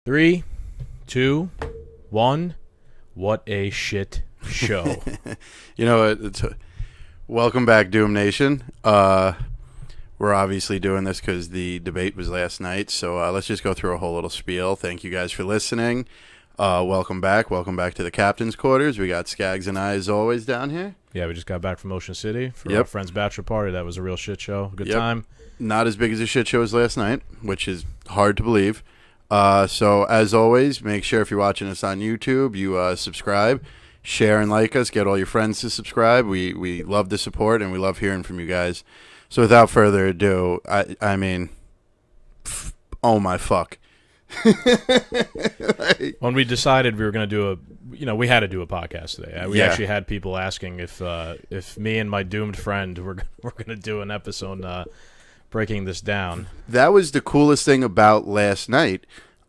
Three, two, one. What a shit show. You know, welcome back, Doom Nation. We're obviously doing this because the debate was last night, so let's just go through a whole little spiel. Thank you guys for listening. Welcome back. Welcome back to the captain's quarters. We got Skaggs and I, as always, down here. Yeah, we just got back from Ocean City for our friend's bachelor party. That was a real shit show. Good time. Not as big as a shit show as last night, which is hard to believe. So, as always, make sure if you're watching us on YouTube, you subscribe, share, and like us. Get all your friends to subscribe. We love the support, and we love hearing from you guys. So, without further ado, I mean, oh my fuck. When we decided we were going to do we had to do a podcast today. We actually had people asking if me and my doomed friend were going to do an episode breaking this down. That was the coolest thing about last night.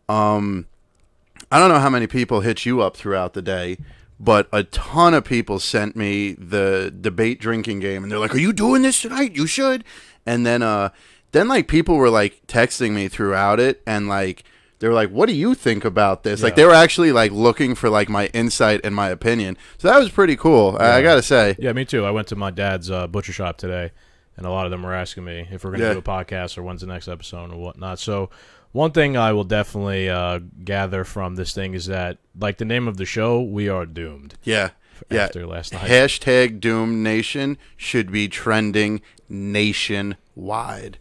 I don't know how many people hit you up throughout the day, but a ton of people sent me the debate drinking game, and they're like, "Are you doing this tonight? You should." And then like people were like texting me throughout it, and like they were like, "What do you think about this?" Yeah. Like they were actually like looking for like my insight and my opinion. So that was pretty cool. Yeah. I gotta say. Yeah, me too. I went to my dad's butcher shop today. And a lot of them were asking me if we're going to do a podcast or when's the next episode or whatnot. So one thing I will definitely gather from this thing is that, like the name of the show, we are doomed. Yeah. After last night. Hashtag Doom Nation should be trending nationwide.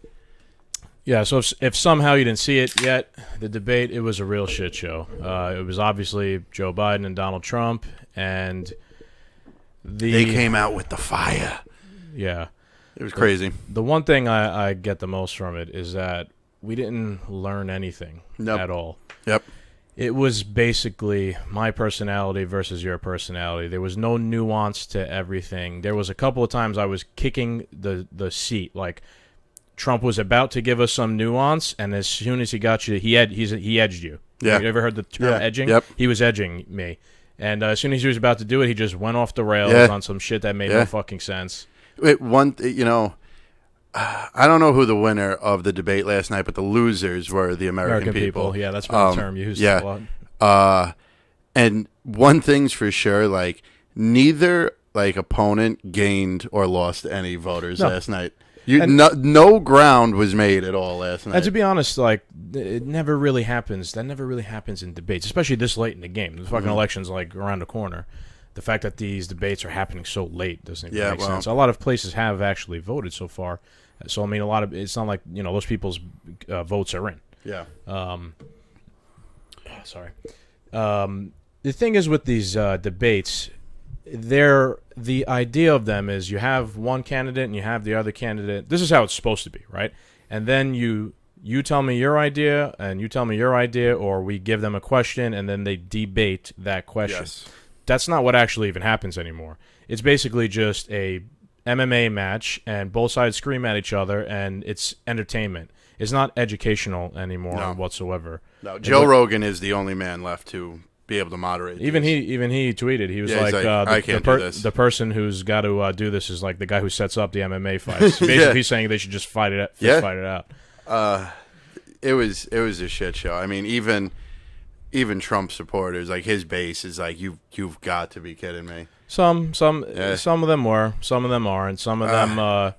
Yeah, so if somehow you didn't see it yet, the debate, it was a real shit show. It was obviously Joe Biden and Donald Trump, and they came out with the fire. Yeah. It was crazy. The one thing I get the most from it is that we didn't learn anything at all. Yep. It was basically my personality versus your personality. There was no nuance to everything. There was a couple of times I was kicking the seat. Like, Trump was about to give us some nuance, and as soon as he got you, he edged you. Yeah. You ever heard the term edging? Yep. He was edging me. And as soon as he was about to do it, he just went off the rails on some shit that made no fucking sense. I don't know who the winner of the debate last night, but the losers were the American people. Yeah, that's been the term used a lot. And one thing's for sure, like, neither like opponent gained or lost any voters last night. No ground was made at all last night. And to be honest, like, it never really happens. That never really happens in debates, especially this late in the game. The fucking election's like around the corner. The fact that these debates are happening so late doesn't even make sense. A lot of places have actually voted so far. So, I mean, it's not like, those people's votes are in. Yeah. Sorry. The thing is with these debates, the idea of them is you have one candidate and you have the other candidate. This is how it's supposed to be, right? And then you tell me your idea and you tell me your idea, or we give them a question and then they debate that question. Yes. That's not what actually even happens anymore. It's basically just a MMA match, and both sides scream at each other, and it's entertainment. It's not educational anymore whatsoever. No, Joe Rogan is the only man left to be able to moderate. Even he tweeted. He was like, I can't do this. The person who's got to do this is like the guy who sets up the MMA fights. Basically, he's saying they should just fight it out. It was a shit show. I mean, even Trump supporters, like his base is like, you've got to be kidding me. Some of them were, some of them aren't. Some of them,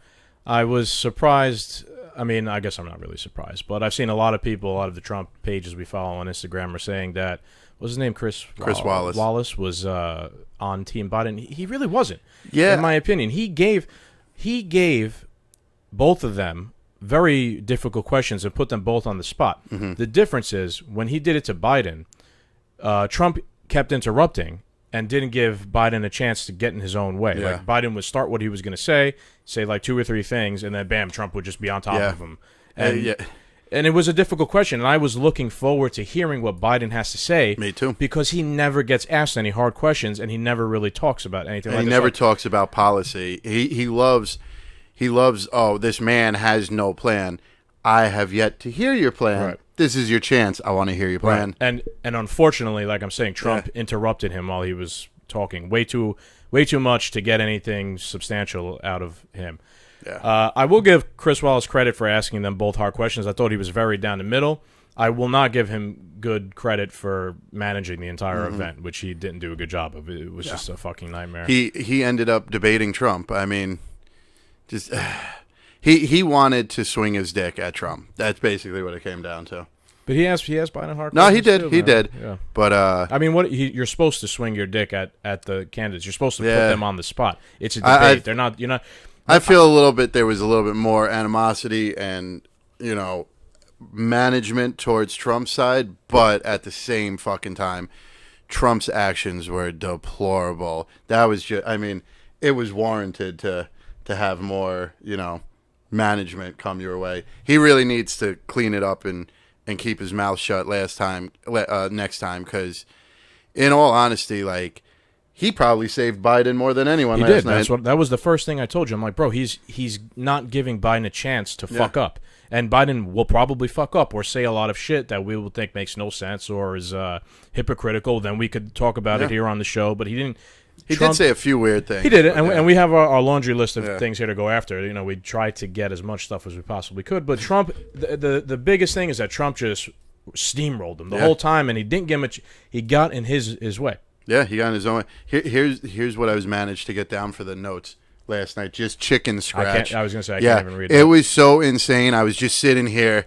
I was surprised. I mean, I guess I'm not really surprised, but I've seen a lot of the Trump pages we follow on Instagram are saying that, what's his name, Chris Wallace. Wallace was on Team Biden. He really wasn't. Yeah. In my opinion, he gave both of them very difficult questions and put them both on the spot. Mm-hmm. The difference is when he did it to Biden, Trump kept interrupting and didn't give Biden a chance to get in his own way. Yeah. Like, Biden would start what he was going to say like 2 or 3 things, and then bam, Trump would just be on top of him. And and it was a difficult question, and I was looking forward to hearing what Biden has to say. Me too. Because he never gets asked any hard questions, and he never really talks about anything like this. He never talks about policy. He loves, this man has no plan. I have yet to hear your plan. Right. This is your chance. I want to hear your plan. Right. And unfortunately, like I'm saying, Trump interrupted him while he was talking way too much to get anything substantial out of him. Yeah. I will give Chris Wallace credit for asking them both hard questions. I thought he was very down the middle. I will not give him good credit for managing the entire event, which he didn't do a good job of. It was just a fucking nightmare. He ended up debating Trump. I mean, just he wanted to swing his dick at Trump. That's basically what it came down to. But he asked Biden hard. No, he did. Too, he did. Yeah. But I mean, you're supposed to swing your dick at the candidates. You're supposed to put them on the spot. It's a debate. They're not. You're not. I feel a little bit. There was a little bit more animosity and management towards Trump's side, but at the same fucking time, Trump's actions were deplorable. That was just. I mean, it was warranted to have more management come your way. He really needs to clean it up and keep his mouth shut next time, because in all honesty, like, he probably saved Biden more than anyone last night. That was the first thing I told you. I'm like, bro, he's not giving Biden a chance to fuck up. And Biden will probably fuck up or say a lot of shit that we will think makes no sense or is hypocritical. Then we could talk about it here on the show, but he didn't. He did say a few weird things. He did, and we have our laundry list of things here to go after. We try to get as much stuff as we possibly could. But Trump, the biggest thing is that Trump just steamrolled him the whole time, and he didn't give him he got in his way. Yeah, he got in his own way. Here's what I was managed to get down for the notes last night. Just chicken scratch. I was going to say, I can't even read it was so insane. I was just sitting here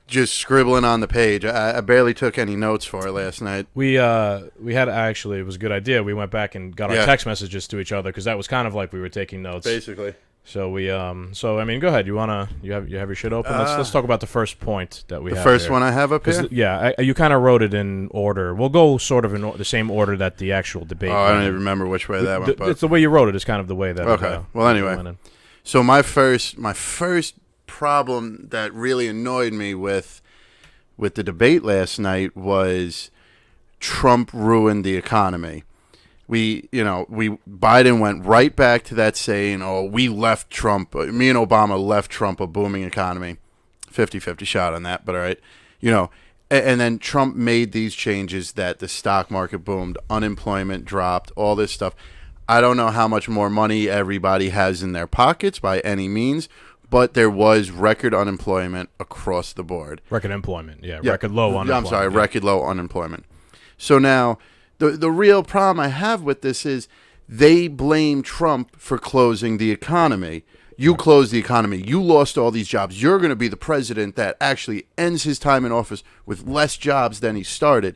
just scribbling on the page. I barely took any notes for it last night. We had actually, it was a good idea. We went back and got our text messages to each other because that was kind of like we were taking notes. Basically. So I mean, go ahead. You have your shit open? Let's talk about the first point that we have. The first one I have up here? Yeah, you kind of wrote it in order. We'll go sort of in the same order that the actual debate. Oh, I don't even remember which way that went. But it's the way you wrote it. It's kind of the way that. Okay. Well, anyway. So my first problem that really annoyed me with the debate last night was Trump ruined the economy. Biden went right back to that saying, "Oh, we left Trump. Me and Obama left Trump a booming economy." 50-50 shot on that, but all right. And then Trump made these changes that the stock market boomed, unemployment dropped, all this stuff. I don't know how much more money everybody has in their pockets by any means, but there was record unemployment across the board. Record employment, record low unemployment. I'm sorry, record low unemployment. So now, the real problem I have with this is they blame Trump for closing the economy. You closed the economy. You lost all these jobs. You're going to be the president that actually ends his time in office with less jobs than he started.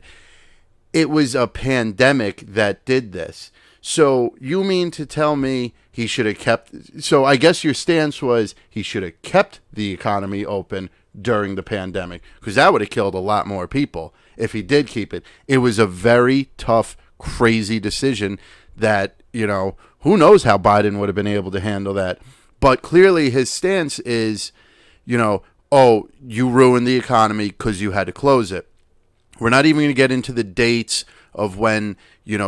It was a pandemic that did this. So you mean to tell me he should have kept... So I guess your stance was he should have kept the economy open during the pandemic, because that would have killed a lot more people if he did keep it. It was a very tough, crazy decision that, who knows how Biden would have been able to handle that. But clearly his stance is, oh, you ruined the economy because you had to close it. We're not even going to get into the dates of when,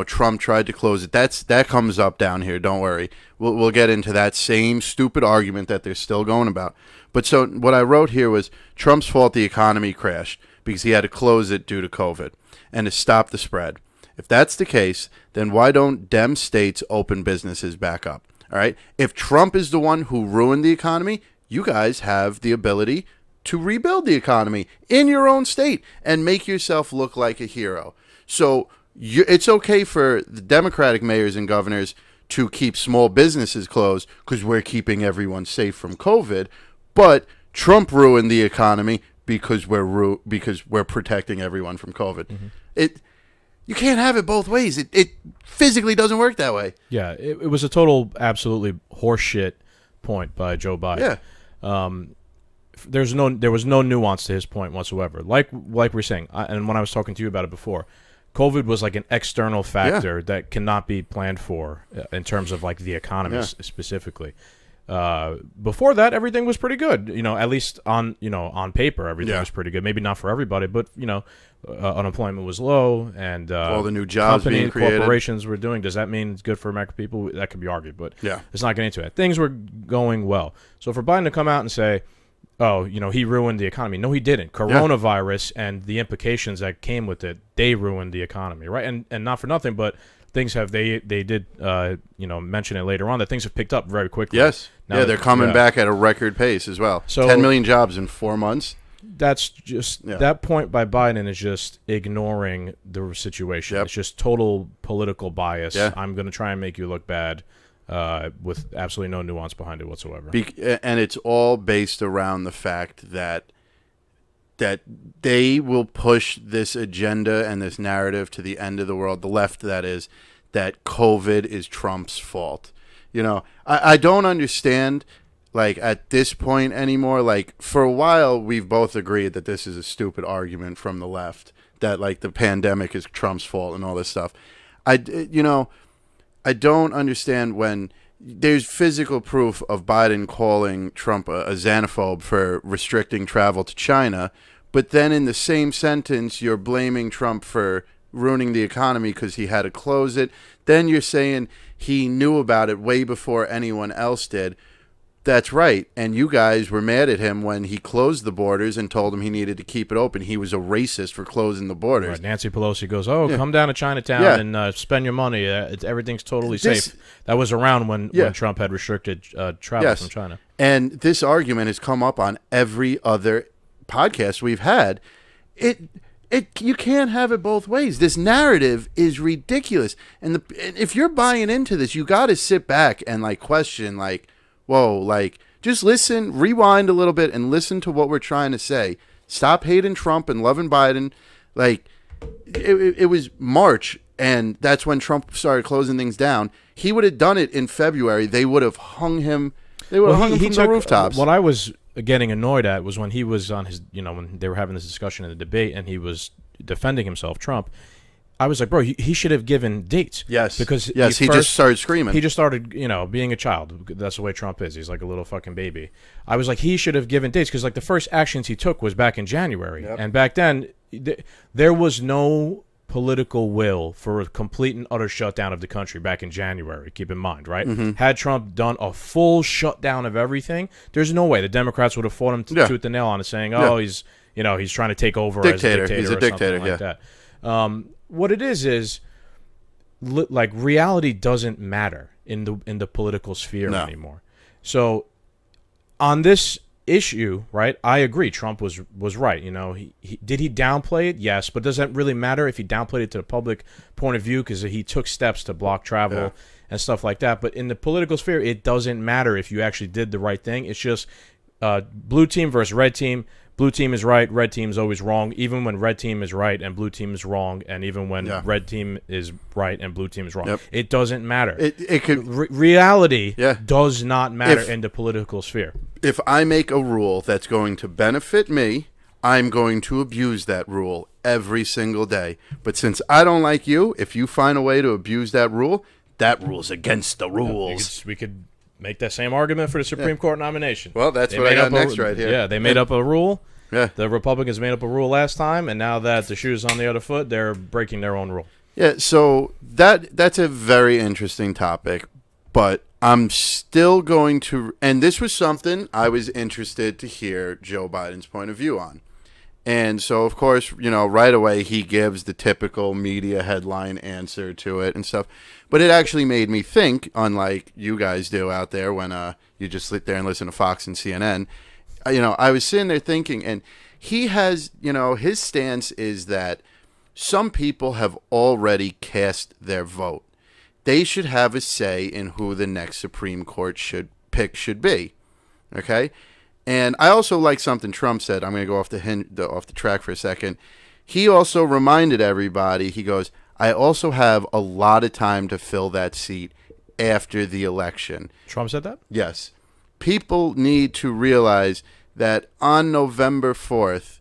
Trump tried to close it. That comes up down here. Don't worry. We'll get into that same stupid argument that they're still going about. But so what I wrote here was Trump's fault the economy crashed because he had to close it due to COVID and to stop the spread. If that's the case, then why don't Dem states open businesses back up? All right. If Trump is the one who ruined the economy, you guys have the ability to rebuild the economy in your own state and make yourself look like a hero. So it's okay for the Democratic mayors and governors to keep small businesses closed because we're keeping everyone safe from COVID. But Trump ruined the economy because we're protecting everyone from COVID. Mm-hmm. You can't have it both ways. It physically doesn't work that way. Yeah, it was a total, absolutely horseshit point by Joe Biden. Yeah. There was no nuance to his point whatsoever. Like we're saying, and when I was talking to you about it before, COVID was like an external factor that cannot be planned for in terms of like the economy specifically. Before that, everything was pretty good. At least on paper, everything was pretty good. Maybe not for everybody, but unemployment was low, and all the new jobs being created, corporations were doing. Does that mean it's good for American people? That could be argued, but let's not get into it. Things were going well. So for Biden to come out and say, "Oh, he ruined the economy," no, he didn't. Coronavirus and the implications that came with it, they ruined the economy, right? And not for nothing, but things have they did mention it later on that things have picked up very quickly. Yes. Now they're coming back at a record pace as well. So 10 million jobs in 4 months. That's just that point by Biden is just ignoring the situation. Yep. It's just total political bias. Yeah. I'm going to try and make you look bad with absolutely no nuance behind it whatsoever. And it's all based around the fact that they will push this agenda and this narrative to the end of the world, the left that is, that COVID is Trump's fault. You know, I don't understand, like, at this point anymore. Like, for a while, we've both agreed that this is a stupid argument from the left, that, like, the pandemic is Trump's fault and all this stuff. I don't understand when there's physical proof of Biden calling Trump a xenophobe for restricting travel to China, but then in the same sentence, you're blaming Trump for ruining the economy because he had to close it. Then you're saying he knew about it way before anyone else did. That's right. And you guys were mad at him when he closed the borders and told him he needed to keep it open. He was a racist for closing the borders. Right. Nancy Pelosi goes, come down to Chinatown and spend your money. Everything's totally safe. That was around when Trump had restricted travel from China. And this argument has come up on every other podcast we've had. You can't have it both ways. This narrative is ridiculous. And if you're buying into this, you got to sit back and, like, question, like, whoa, like, just listen, rewind a little bit and listen to what we're trying to say. Stop hating Trump and loving Biden. Like, it was March, and that's when Trump started closing things down. He would have done it in February. They would have hung him. They would have hung him from the rooftops. What I was getting annoyed at was when he was on his, when they were having this discussion in the debate and he was defending himself, Trump. I was like, bro, he should have given dates. Yes. Because he just started screaming. He just started, being a child. That's the way Trump is. He's like a little fucking baby. I was like, he should have given dates because, like, the first actions he took was back in January. Yep. And back then, there was no political will for a complete and utter shutdown of the country back in January. Keep in mind, right? Mm-hmm. Had Trump done a full shutdown of everything, there's no way the Democrats would have fought him tooth and nail on it, saying, he's trying to take over as a dictator. He's a dictator, like that. What it is like, reality doesn't matter in the political sphere anymore. So on this issue, right, I agree. Trump was right. Did he downplay it? Yes, but does that really matter if he downplayed it to the public point of view because he took steps to block travel and stuff like that? But in the political sphere, it doesn't matter if you actually did the right thing. It's just blue team versus red team. Blue team is right, red team is always wrong, even when red team is right and blue team is wrong, and even when red team is right and blue team is wrong. Yep. It doesn't matter. It could reality does not matter in the political sphere. If I make a rule that's going to benefit me, I'm going to abuse that rule every single day. But since I don't like you, if you find a way to abuse that rule's against the rules. We could make that same argument for the Supreme Court nomination. Well, that's what I got next right here. Yeah, they made up a rule. Yeah. The Republicans made up a rule last time, and now that the shoe's on the other foot, they're breaking their own rule. Yeah, so that's a very interesting topic, but I'm still going to, and this was something I was interested to hear Joe Biden's point of view on. And so, of course, right away he gives the typical media headline answer to it and stuff. But it actually made me think, unlike you guys do out there when you just sit there and listen to Fox and CNN. I was sitting there thinking, and he has, his stance is that some people have already cast their vote. They should have a say in who the next Supreme Court should be. Okay? And I also like something Trump said. I'm going to go off the track for a second. He also reminded everybody, he goes, I also have a lot of time to fill that seat after the election. Trump said that? Yes. People need to realize that on November 4th,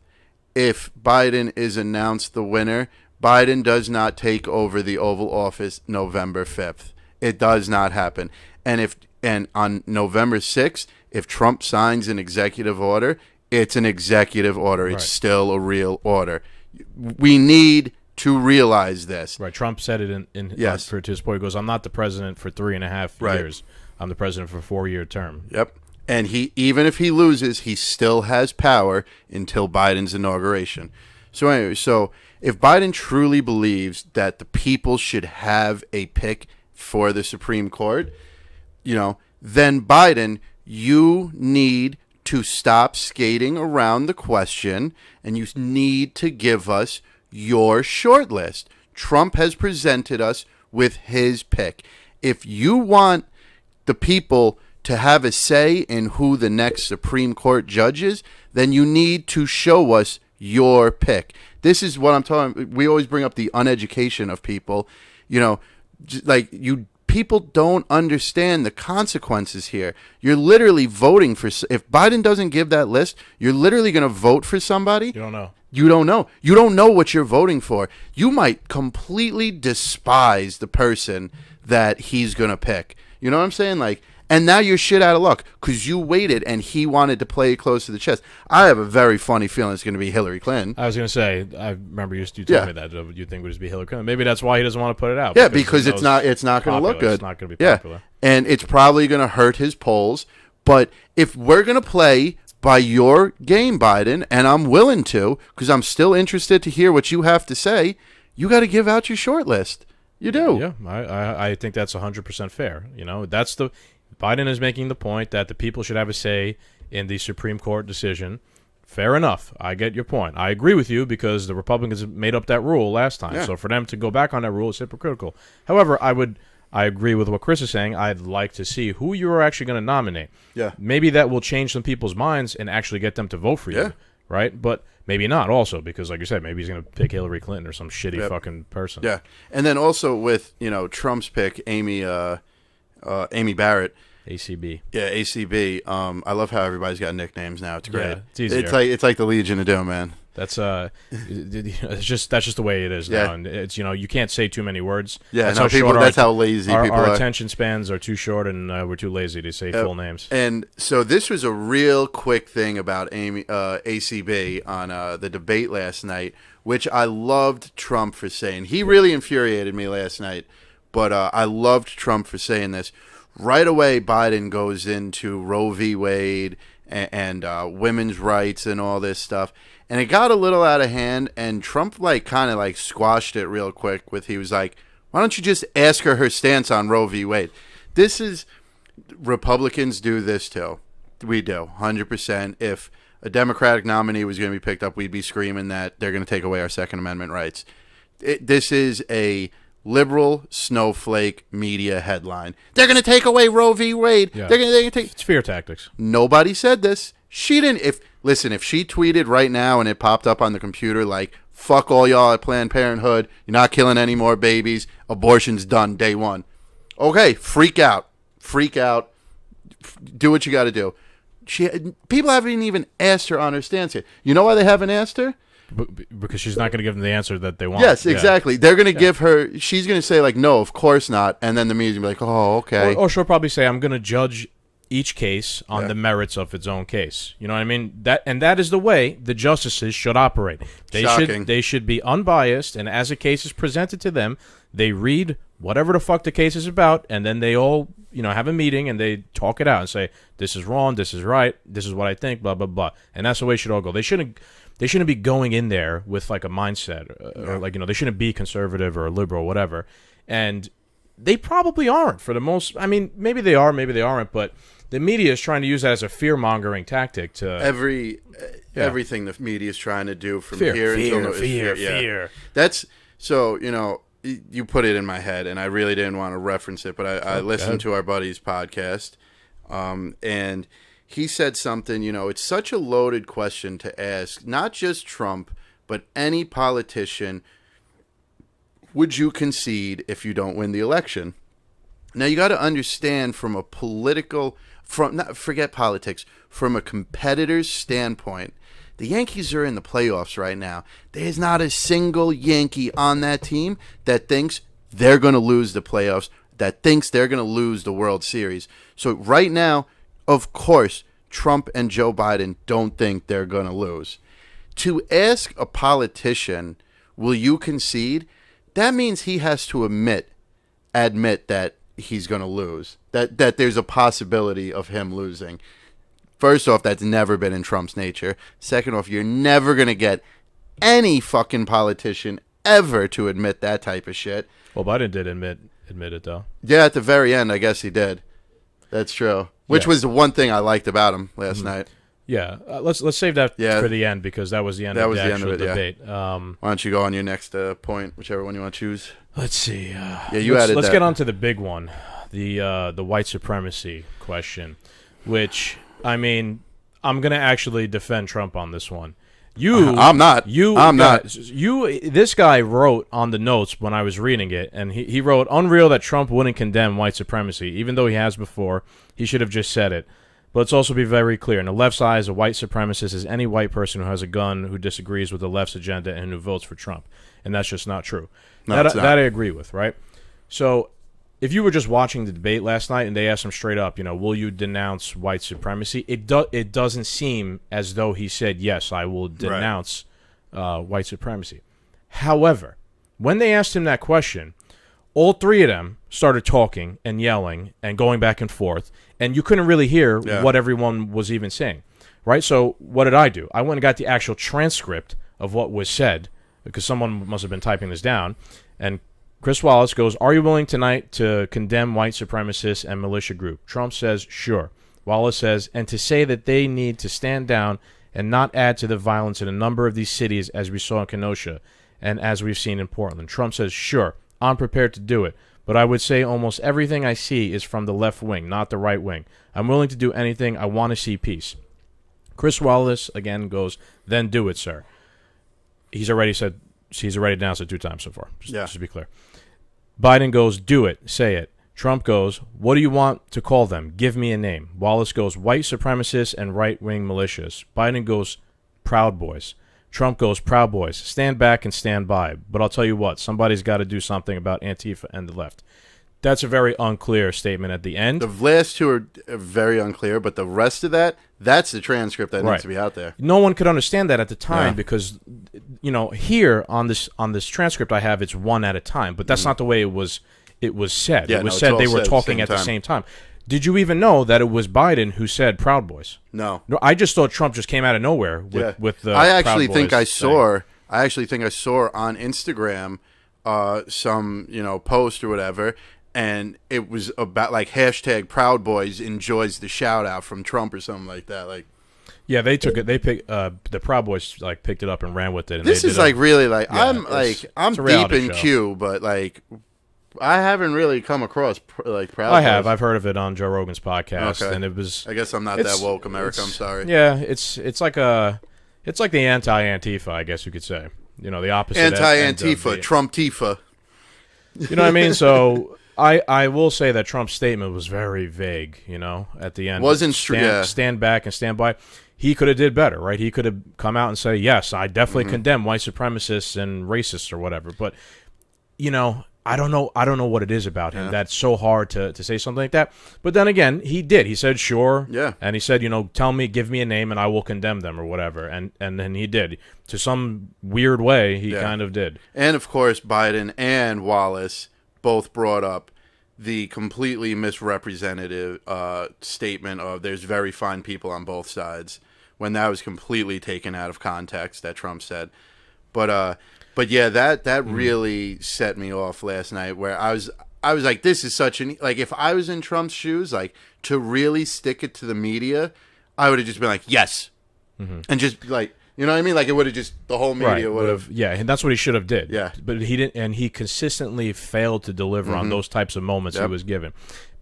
if Biden is announced the winner, Biden does not take over the Oval Office November 5th. It does not happen. And on November 6th, if Trump signs an executive order, it's an executive order. Right. It's still a real order. We need to realize this. Right. Trump said it in for his point. He goes, I'm not the president for 3.5 years. I'm the president for a 4-year term. Yep. And even if he loses, he still has power until Biden's inauguration. So anyway, if Biden truly believes that the people should have a pick for the Supreme Court, then Biden, you need to stop skating around the question, and you need to give us your short list. Trump has presented us with his pick. If you want the people to have a say in who the next Supreme Court judge is, then you need to show us your pick. This is what I'm talking. We always bring up the uneducation of people. You know, people don't understand the consequences here. You're literally voting for. If Biden doesn't give that list, you're literally going to vote for somebody. You don't know. You don't know. You don't know what you're voting for. You might completely despise the person that he's going to pick. You know what I'm saying? Like, and now you're shit out of luck because you waited and he wanted to play it close to the chest. I have a very funny feeling it's going to be Hillary Clinton. I was going to say, I remember you told me that you think it would just be Hillary Clinton. Maybe that's why he doesn't want to put it out. Yeah, because it's not going to look good. It's not going to be popular. And it's probably going to hurt his polls. But if we're going to play by your game, Biden, and I'm willing to, because I'm still interested to hear what you have to say, you got to give out your short list. You do. Yeah, I think that's 100% fair. You know, Biden is making the point that the people should have a say in the Supreme Court decision. Fair enough. I get your point. I agree with you because the Republicans made up that rule last time. Yeah. So for them to go back on that rule is hypocritical. However, I agree with what Chris is saying. I'd like to see who you're actually going to nominate. Yeah. Maybe that will change some people's minds and actually get them to vote for you. Right? But maybe not also because, like you said, maybe he's going to pick Hillary Clinton or some shitty fucking person. Yeah. And then also with, Trump's pick, Amy Barrett. ACB. Yeah, ACB. I love how everybody's got nicknames now. It's great. Yeah, it's easier. It's like the Legion of Doom, man. That's that's just the way it is now, and it's you can't say too many words. Yeah, that's how lazy people are. Our attention spans are too short, and we're too lazy to say full names. And so this was a real quick thing about ACB on the debate last night, which I loved Trump for saying. He really infuriated me last night, but I loved Trump for saying this. Right away, Biden goes into Roe v. Wade and women's rights and all this stuff. And it got a little out of hand, and Trump kind of squashed it real quick he was like, why don't you just ask her stance on Roe v. Wade? Republicans do this too. We do, 100%. If a Democratic nominee was going to be picked up, we'd be screaming that they're going to take away our Second Amendment rights. This is a liberal snowflake media headline. They're going to take away Roe v. Wade. Yeah. They're going to take. It's fear tactics. Nobody said this. She didn't. If she tweeted right now and it popped up on the computer fuck all y'all at Planned Parenthood, you're not killing any more babies, abortion's done day one. Okay, freak out, do what you got to do. People haven't even asked her on her stance yet. You know why they haven't asked her? Because she's not going to give them the answer that they want. Yes, exactly. They're going to give her. She's going to say no, of course not, and then the media's going to be oh, okay. Or she'll probably say, I'm going to judge each case on the merits of its own case. You know what I mean? That is the way the justices should operate. They should be unbiased, and as a case is presented to them, they read whatever the fuck the case is about, and then they all have a meeting and they talk it out and say, this is wrong, this is right, this is what I think, blah blah blah. And that's the way it should all go. They shouldn't be going in there with a mindset or they shouldn't be conservative or liberal or whatever. And they probably aren't for the most. I mean, maybe they are, maybe they aren't, but the media is trying to use that as a fear-mongering tactic to everything the media is trying to do from fear, here until fear. That's so you put it in my head, and I really didn't want to reference it, but I listened to our buddy's podcast, and he said something. It's such a loaded question to ask, not just Trump, but any politician. Would you concede if you don't win the election? Now, you got to understand from a forget politics, from a competitor's standpoint, the Yankees are in the playoffs right now. There's not a single Yankee on that team that thinks they're going to lose the playoffs, that thinks they're going to lose the World Series. So right now, of course, Trump and Joe Biden don't think they're going to lose. To ask a politician, will you concede? That means he has to admit that he's going to lose, that there's a possibility of him losing. First off, that's never been in Trump's nature. Second off, you're never going to get any fucking politician ever to admit that type of shit. Well, Biden did admit it, though. Yeah, at the very end, I guess he did. That's true. Which was the one thing I liked about him last night. Yeah, let's save that for the end because that was the end of the actual debate. Yeah. Why don't you go on your next point, whichever one you want to choose? Let's see. Let's get on to the big one, the white supremacy question, which, I mean, I'm going to actually defend Trump on this one. I'm not. This guy wrote on the notes when I was reading it, and he wrote, unreal that Trump wouldn't condemn white supremacy, even though he has before. He should have just said it. But let's also be very clear. In the left's eyes, a white supremacist is any white person who has a gun, who disagrees with the left's agenda, and who votes for Trump. And that's just not true. No, that I agree with, right? So if you were just watching the debate last night and they asked him straight up, will you denounce white supremacy? It doesn't seem as though he said, yes, I will denounce white supremacy. However, when they asked him that question, all three of them started talking and yelling and going back and forth, and you couldn't really hear what everyone was even saying, right? So what did I do? I went and got the actual transcript of what was said, because someone must have been typing this down, and Chris Wallace goes, are you willing tonight to condemn white supremacists and militia group? Trump says, sure. Wallace says, and to say that they need to stand down and not add to the violence in a number of these cities as we saw in Kenosha and as we've seen in Portland. Trump says, sure, I'm prepared to do it. But I would say almost everything I see is from the left wing, not the right wing. I'm willing to do anything. I want to see peace. Chris Wallace, again, goes, then do it, sir. He's already announced it 2 times so far, just to be clear. Biden goes, do it, say it. Trump goes, what do you want to call them? Give me a name. Wallace goes, white supremacists and right-wing militias. Biden goes, Proud Boys. Trump goes, Proud Boys, stand back and stand by. But I'll tell you what, somebody's got to do something about Antifa and the left. That's a very unclear statement at the end. The last two are very unclear, but the rest of that's the transcript that needs to be out there. No one could understand that at the time because, here on this transcript I have, it's one at a time. But that's not the way it was said. Yeah, it was said they were talking at the same time. Did you even know that it was Biden who said Proud Boys? No. I just thought Trump just came out of nowhere with the I actually Proud think Boys I saw on Instagram some, post or whatever, and it was about like hashtag Proud Boys enjoys the shout out from Trump or something like that. Like, yeah, they took it. They picked the Proud Boys picked it up and ran with it. And this is really like I'm deep in show. Q, but like I haven't really come across Proud Boys. I have. I've heard of it on Joe Rogan's podcast, and it was. I guess I'm not that woke, America. I'm sorry. Yeah, it's like the anti-Antifa, I guess you could say. The opposite. Anti-Antifa, Trump-Tifa. You know what I mean? So I will say that Trump's statement was very vague. At the end, wasn't stand back and stand by. He could have did better, right? He could have come out and say, yes, I definitely condemn white supremacists and racists or whatever. But I don't know what it is about him that's so hard to say something like that. But then again, he did. He said, sure. Yeah. And he said, give me a name and I will condemn them or whatever. And then he did. To some weird way, he kind of did. And, of course, Biden and Wallace both brought up the completely misrepresentative statement of there's very fine people on both sides, when that was completely taken out of context that Trump said. But yeah, that really set me off last night, where I was like, this is such if I was in Trump's shoes, like, to really stick it to the media, I would have just been like, yes. And just like, you know what I mean? Like, it would have just, the whole media would have. Yeah, and that's what he should have did. Yeah. But he didn't, and he consistently failed to deliver on those types of moments he was given.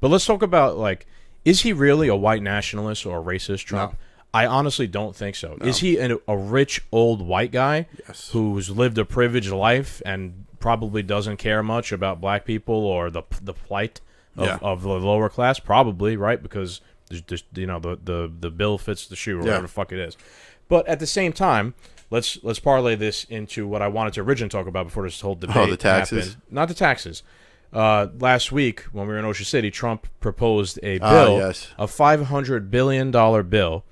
But let's talk about, is he really a white nationalist or a racist, Trump? No. I honestly don't think so. No. Is he a rich old white guy who's lived a privileged life and probably doesn't care much about black people or the plight of the lower class? Probably, right? Because the bill fits the shoe or whatever the fuck it is. But at the same time, let's parlay this into what I wanted to originally talk about before this whole debate. Oh, the taxes. Happened. Not the taxes. Last week when we were in Ocean City, Trump proposed a bill, a $500 billion bill.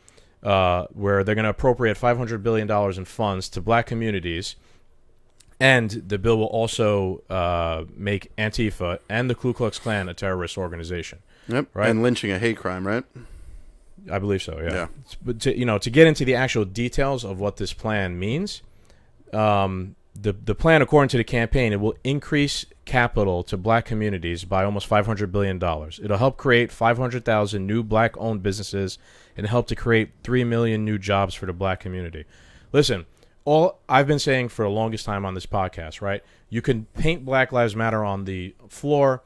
Where they're going to appropriate $500 billion in funds to black communities, and the bill will also make Antifa and the Ku Klux Klan a terrorist organization. Yep, right? And lynching a hate crime, right? I believe so, yeah. But to get into the actual details of what this plan means, the plan, according to the campaign, it will increase capital to black communities by almost $500 billion. It'll help create 500,000 new black-owned businesses and help to create 3 million new jobs for the black community. Listen, all I've been saying for the longest time on this podcast, right? You can paint Black Lives Matter on the floor.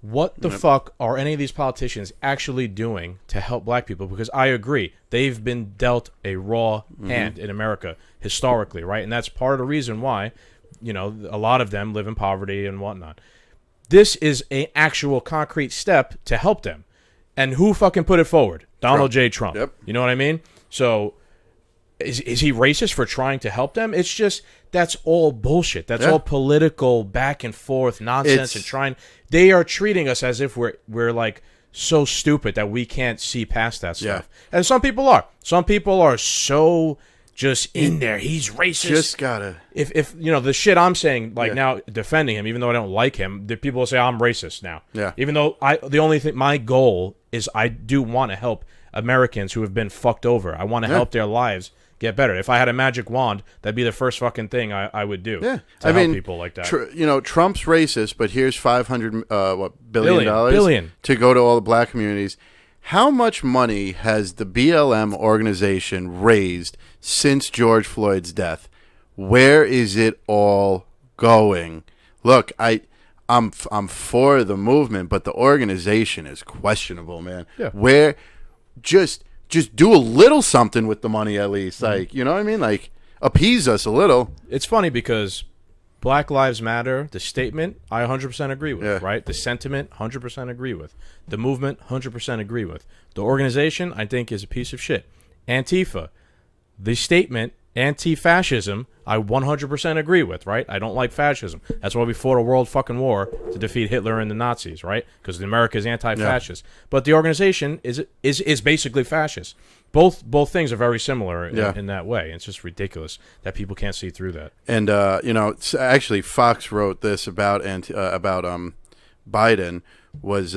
What the fuck are any of these politicians actually doing to help black people? Because I agree, they've been dealt a raw hand in America historically, right? And that's part of the reason why, a lot of them live in poverty and whatnot. This is an actual concrete step to help them. And who fucking put it forward? Donald J. Trump. Yep. You know what I mean? So is he racist for trying to help them? It's just, that's all bullshit. That's all political back and forth nonsense they are treating us as if we're like so stupid that we can't see past that stuff. Yeah. And some people are. Some people are so just in there. He's racist. Just gotta. If the shit I'm saying now defending him, even though I don't like him, the people will say I'm racist now. Yeah. Even though my goal is I do want to help Americans who have been fucked over. I want to help their lives get better. If I had a magic wand, that'd be the first fucking thing I would do. Yeah, to help people like that. Trump's racist, but here's $500 billion to go to all the black communities. How much money has the BLM organization raised since George Floyd's death? Where is it all going? Look, I'm for the movement, but the organization is questionable, man. Yeah. Where just do a little something with the money at least. Like, you know what I mean? Like, appease us a little. It's funny because Black Lives Matter, the statement, I 100% agree with, right? The sentiment, 100% agree with. The movement, 100% agree with. The organization, I think, is a piece of shit. Antifa, the statement, anti-fascism, I 100% agree with, right? I don't like fascism. That's why we fought a world fucking war to defeat Hitler and the Nazis, right? Because America is anti-fascist. Yeah. But the organization is basically fascist. Both things are very similar in that way. It's just ridiculous that people can't see through that. And actually, Fox wrote this about Biden was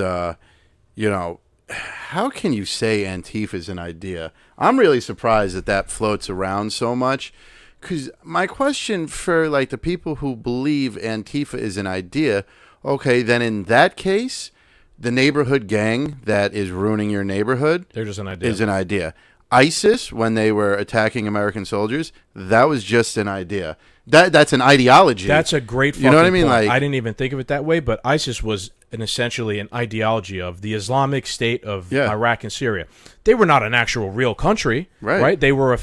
how can you say Antifa is an idea? I'm really surprised that floats around so much. Because my question for the people who believe Antifa is an idea, okay, then in that case, the neighborhood gang that is ruining your neighborhood, they're just an idea. Is an idea. ISIS, when they were attacking American soldiers, that was just an idea. That's an ideology. That's a great fucking You know what I mean? Point. I didn't even think of it that way, but ISIS was essentially an ideology of the Islamic State of Iraq and Syria. They were not an actual real country, right? They were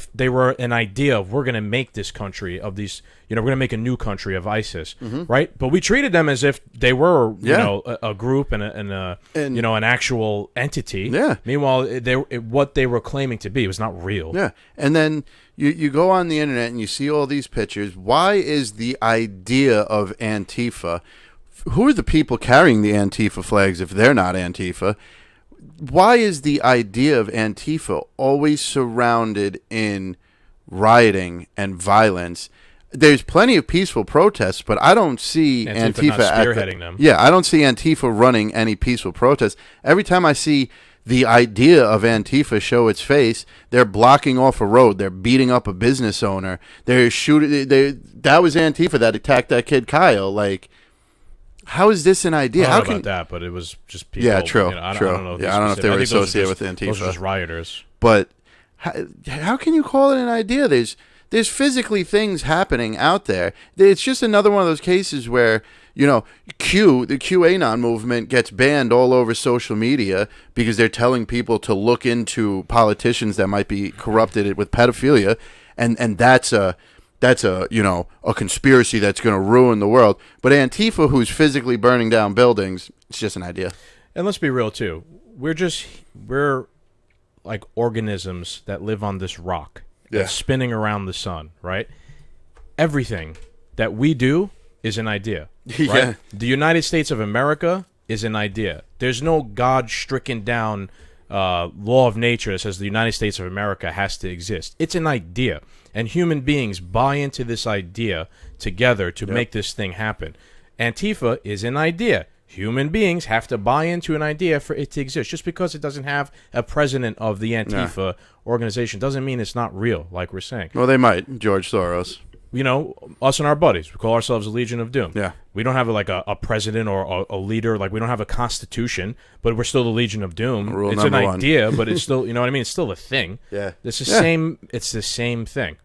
an idea of we're going to make this country of these, we're going to make a new country of ISIS, right? But we treated them as if they were, a group and an actual entity. Yeah. Meanwhile, what they were claiming to be was not real. Yeah. And then you go on the internet and you see all these pictures. Why is the idea of Antifa? Who are the people carrying the Antifa flags if they're not Antifa? Why is the idea of Antifa always surrounded in rioting and violence? There's plenty of peaceful protests, but I don't see Antifa spearheading them. Yeah, I don't see Antifa running any peaceful protests. Every time I see the idea of Antifa show its face, they're blocking off a road. They're beating up a business owner. They're shooting. That was Antifa that attacked that kid Kyle. Like, how is this an idea? I don't know about that, but it was just people. Yeah, true. I true. don't know. Yeah, I don't know if they were associated with Antifa. Those are just rioters. But how can you call it an idea? There's physically things happening out there. It's just another one of those cases where, the QAnon movement gets banned all over social media because they're telling people to look into politicians that might be corrupted with pedophilia, and that's a conspiracy that's going to ruin the world. But Antifa, who's physically burning down buildings, it's just an idea. And let's be real too. We're like organisms that live on this rock that's spinning around the sun, right? Everything that we do is an idea, right? Yeah. The United States of America is an idea. There's no God-stricken down law of nature that says the United States of America has to exist. It's an idea. And human beings buy into this idea together to make this thing happen. Antifa is an idea. Human beings have to buy into an idea for it to exist. Just because it doesn't have a president of the Antifa organization doesn't mean it's not real, like we're saying. Well, they might. George Soros. us and our buddies, we call ourselves a Legion of Doom. Yeah. We don't have a president or a leader. Like, we don't have a constitution, but we're still the Legion of Doom. Rule it's an number one. idea, but it's still, you know what I mean? It's still a thing. Yeah. It's the same. It's the same thing.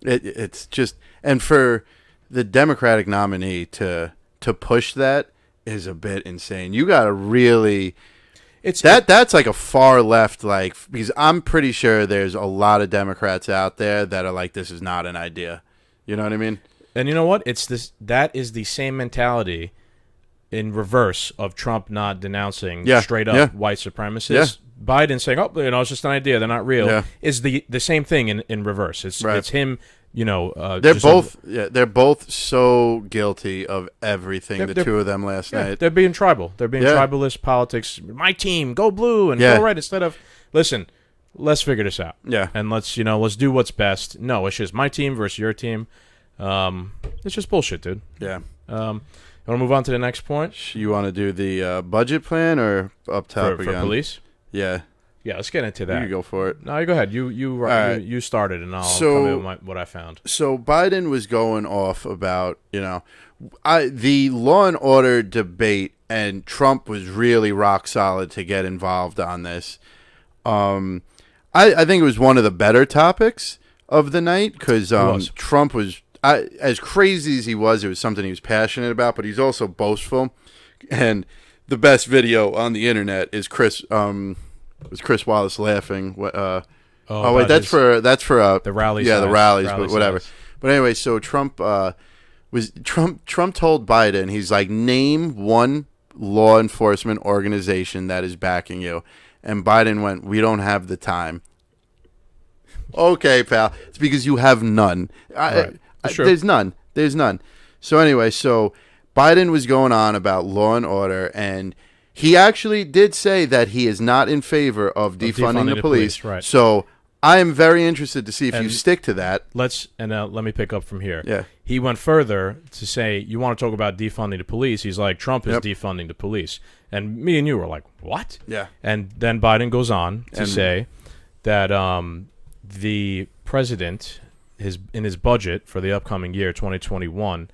It's just, and for the Democratic nominee to push that is a bit insane. You got to really. That's like a far left, like, because I'm pretty sure there's a lot of Democrats out there that are like, this is not an idea. You know what I mean? And you know what? That is the same mentality in reverse of Trump not denouncing straight up white supremacists. Yeah. Biden saying, "Oh, it's just an idea; they're not real." Yeah. Is the same thing in reverse? It's him. They're both so guilty of everything. The two of them last night. They're being tribal. They're being tribalist politics. My team, go blue and go red instead of listen. Let's figure this out. Yeah, and let's do what's best. No, it's just my team versus your team. It's just bullshit, dude. Yeah. You want to move on to the next point? You want to do the budget plan or up top for police? Yeah. Yeah, let's get into that. You go for it. No, you go ahead. You started, and I'll come in with what I found. So Biden was going off about, the law and order debate, and Trump was really rock solid to get involved on this. I think it was one of the better topics of the night because Trump was, as crazy as he was, it was something he was passionate about, but he's also boastful. And the best video on the internet is Chris Wallace laughing. That's for the rallies. Yeah, the rallies, but whatever. But anyway, so Trump told Biden, he's like, name one law enforcement organization that is backing you, and Biden went, we don't have the time. Okay, pal, it's because you have none. Right. There's none. So anyway, Biden was going on about law and order, and he actually did say that he is not in favor of defunding the police. Right. So I am very interested to see if you stick to that. Let me pick up from here. Yeah. He went further to say, you want to talk about defunding the police? He's like, Trump is defunding the police. And me and you were like, what? Yeah. And then Biden goes on to say that the president, in his budget for the upcoming year, 2021,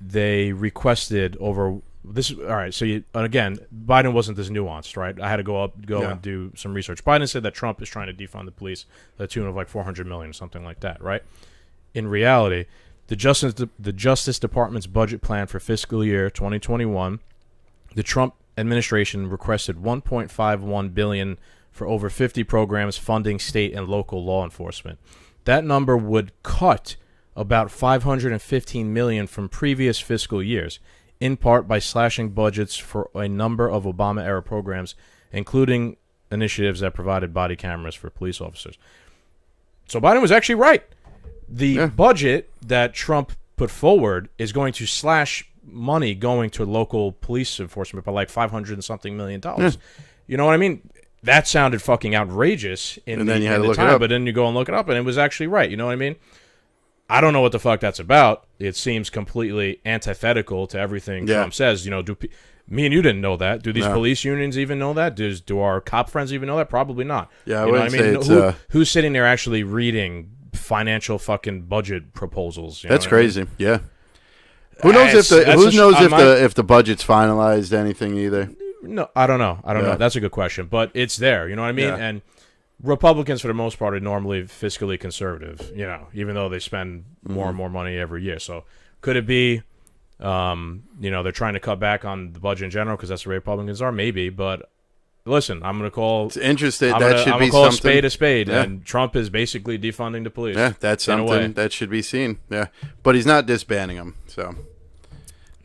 they requested over this. All right, so again, Biden wasn't this nuanced, right? I had to go and do some research. Biden said that Trump is trying to defund the police to the tune of like $400 million or something like that, right? In reality, the Justice Department's budget plan for fiscal year 2021, the Trump administration requested $1.51 billion for over 50 programs funding state and local law enforcement. That number would cut about $515 million from previous fiscal years, in part by slashing budgets for a number of Obama-era programs, including initiatives that provided body cameras for police officers. So Biden was actually right. The budget that Trump put forward is going to slash money going to local police enforcement by like $500 and something million. You know what I mean? That sounded fucking outrageous in the time, but then you go and look it up, and it was actually right. You know what I mean? I don't know what the fuck that's about. It seems completely antithetical to everything Trump says. Me and you didn't know that. Do these police unions even know that? Do our cop friends even know that? Probably not. Yeah, I wouldn't say it's... Who's sitting there actually reading financial fucking budget proposals? That's crazy. I mean? Yeah. Who knows if the budget's finalized anything either? No, I don't know. That's a good question, but it's there. You know what I mean? Yeah. And Republicans, for the most part, are normally fiscally conservative. Even though they spend more and more money every year. So could it be, they're trying to cut back on the budget in general because that's the way Republicans are? Maybe, but listen, I'm going to call. It's interesting. I'm that should be call something. A spade, and Trump is basically defunding the police. Yeah, that's something that should be seen. Yeah, but he's not disbanding them. So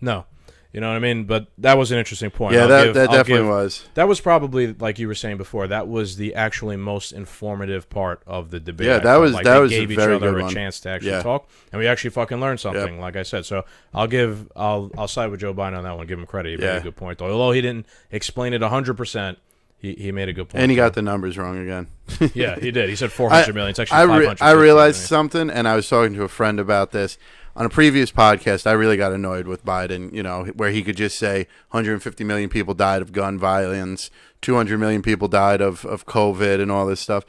no. You know what I mean? But that was an interesting point. Yeah, that definitely was. That was probably, like you were saying before, that was the actually most informative part of the debate. Yeah, that was a very good one. Gave each other a chance to actually talk, and we actually fucking learned something. Like I said, so I'll side with Joe Biden on that one. Give him credit. He made a good point, though. Although he didn't explain it 100%, he made a good point. And he got the numbers wrong again. Yeah, he did. He said $400 million. It's actually $500. I realized something, and I was talking to a friend about this. On a previous podcast, I really got annoyed with Biden, where he could just say 150 million people died of gun violence, 200 million people died of COVID and all this stuff.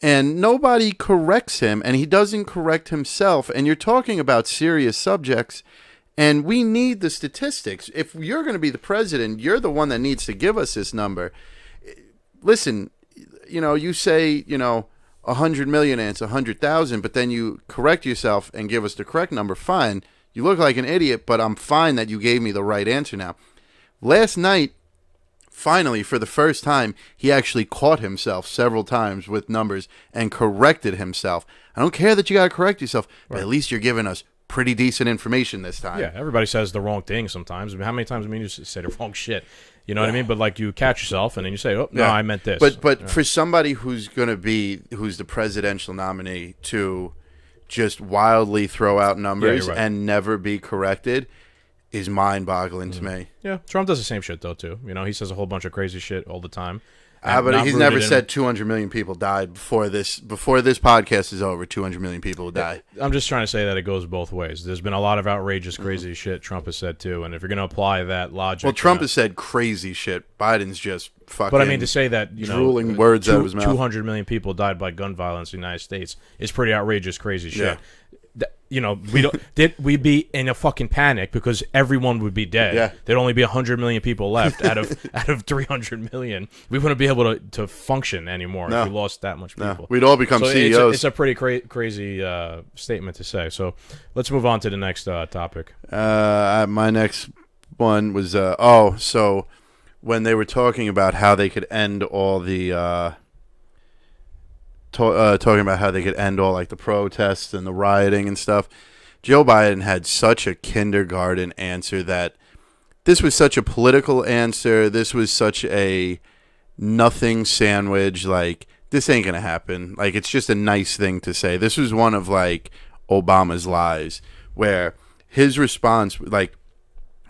and nobody corrects him, and he doesn't correct himself. And you're talking about serious subjects, and we need the statistics. If you're going to be the president, you're the one that needs to give us this number. Listen, you say, 100 million and it's 100,000, but then you correct yourself and give us the correct number. Fine. You look like an idiot, but I'm fine that you gave me the right answer now. Last night, finally, for the first time, he actually caught himself several times with numbers and corrected himself. I don't care that you got to correct yourself, but at least you're giving us pretty decent information this time. Yeah, everybody says the wrong thing sometimes. I mean, how many times you say the wrong shit? You know what I mean? But like you catch yourself and then you say, "Oh no, I meant this." But for somebody who's the presidential nominee to just wildly throw out numbers and never be corrected is mind-boggling to me. Yeah, Trump does the same shit though too. He says a whole bunch of crazy shit all the time. But he's never said 200 million people died before this podcast is over. 200 million people will die. I'm just trying to say that it goes both ways. There's been a lot of outrageous, crazy shit Trump has said too, and if you're going to apply that logic, well, Trump has said crazy shit. Biden's just fucking. But I mean, to say that drooling words out of his mouth. 200 million people died by gun violence in the United States is pretty outrageous, crazy shit. Yeah. We'd be in a fucking panic because everyone would be dead. Yeah. There'd only be 100 million people left out of 300 million. We wouldn't be able to function anymore if we lost that much people. No. We'd all become CEOs. It's a pretty crazy statement to say. So let's move on to the next topic. My next one was so when they were talking about how they could end all the talking about how they could end all like the protests and the rioting and stuff, Joe Biden had such a kindergarten answer that this was such a political answer. This was such a nothing sandwich. Like, this ain't gonna happen. Like, it's just a nice thing to say. This was one of like Obama's lies, where his response, like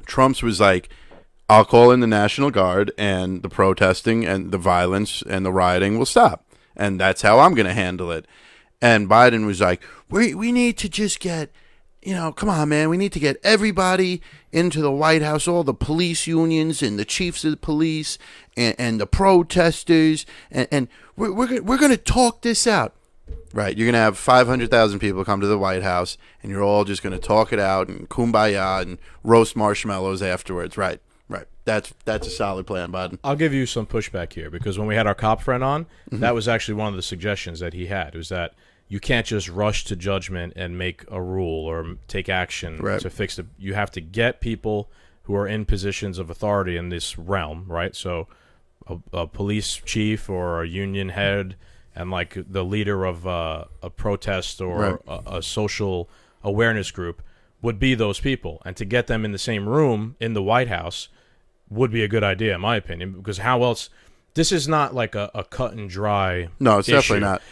Trump's, was like, I'll call in the National Guard and the protesting and the violence and the rioting will stop. And that's how I'm going to handle it. And Biden was like, we need to just get, come on, man. We need to get everybody into the White House, all the police unions and the chiefs of the police and the protesters. And we're going to talk this out. Right. You're going to have 500,000 people come to the White House, and you're all just going to talk it out and kumbaya and roast marshmallows afterwards. Right. Right. That's a solid plan, Biden. I'll give you some pushback here, because when we had our cop friend on, that was actually one of the suggestions that he had, was that you can't just rush to judgment and make a rule or take action to fix it. You have to get people who are in positions of authority in this realm, right? So a police chief or a union head and like the leader of a protest or a social awareness group would be those people. And to get them in the same room in the White House would be a good idea, in my opinion, because how else? This is not like a cut and dry. No, it's issue. Definitely not.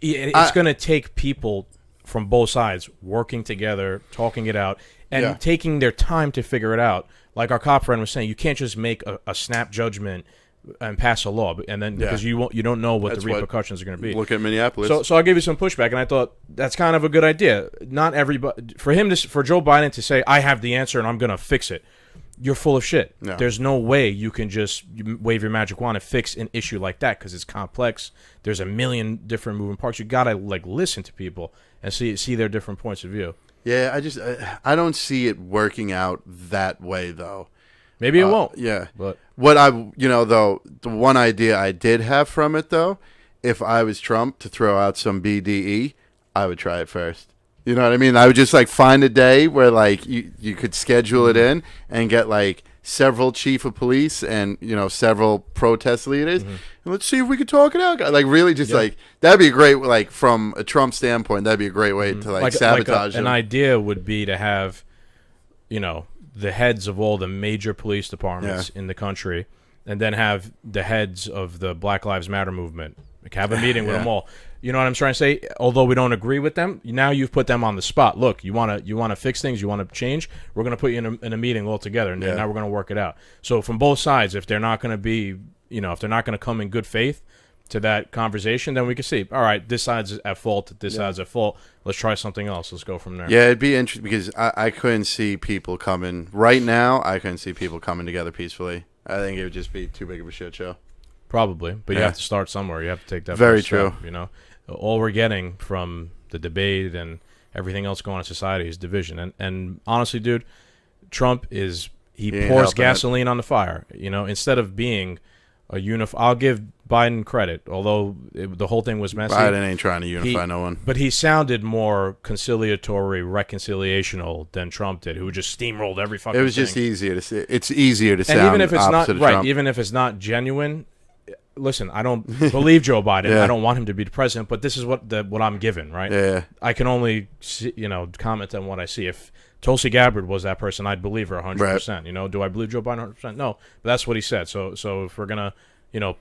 It's going to take people from both sides working together, talking it out, and taking their time to figure it out. Like our cop friend was saying, you can't just make a snap judgment and pass a law, and then because you don't know what the repercussions are going to be. Look at Minneapolis. So I'll give you some pushback, and I thought that's kind of a good idea. Not everybody, for Joe Biden to say, I have the answer and I'm going to fix it. You're full of shit. No. There's no way you can just wave your magic wand and fix an issue like that, because it's complex. There's a million different moving parts. You gotta listen to people and see their different points of view. Yeah, I don't see it working out that way though. Maybe it won't. Yeah, but what though, the one idea I did have from it though, if I was Trump to throw out some BDE, I would try it first. You know what I mean? I would just find a day where you could schedule it in and get several chief of police and several protest leaders, and let's see if we could talk it out. Really just that'd be a great from a Trump standpoint. That'd be a great way to sabotage an idea would be to have the heads of all the major police departments in the country, and then have the heads of the Black Lives Matter movement. Have a meeting with them all. You know what I'm trying to say? Although we don't agree with them, now you've put them on the spot. Look, you want to fix things, you want to change, we're going to put you in a meeting all together, and now we're going to work it out. So from both sides, if they're not going to be, if they're not going to come in good faith to that conversation, then we can see, all right, this side's at fault, this side's at fault. Let's try something else. Let's go from there. Yeah, it'd be interesting because I couldn't see people coming right now. I couldn't see people coming together peacefully. I think it would just be too big of a shit show. Probably, but you have to start somewhere. You have to take that. Very first true. Step, all we're getting from the debate and everything else going on in society is division. And honestly, dude, Trump he pours gasoline on the fire. Instead of being I'll give Biden credit, although the whole thing was messy. Biden ain't trying to unify no one. But he sounded more conciliatory, reconciliational than Trump did, who just steamrolled every fucking thing. It was just easier to say. It's easier to sound even if it's not Trump. Right, even if it's not genuine. Listen, I don't believe Joe Biden. Yeah. I don't want him to be the president, but this is what I'm given, right? Yeah. I can only comment on what I see. If Tulsi Gabbard was that person, I'd believe her 100%. Right. Do I believe Joe Biden 100%? No, but that's what he said. So if we're gonna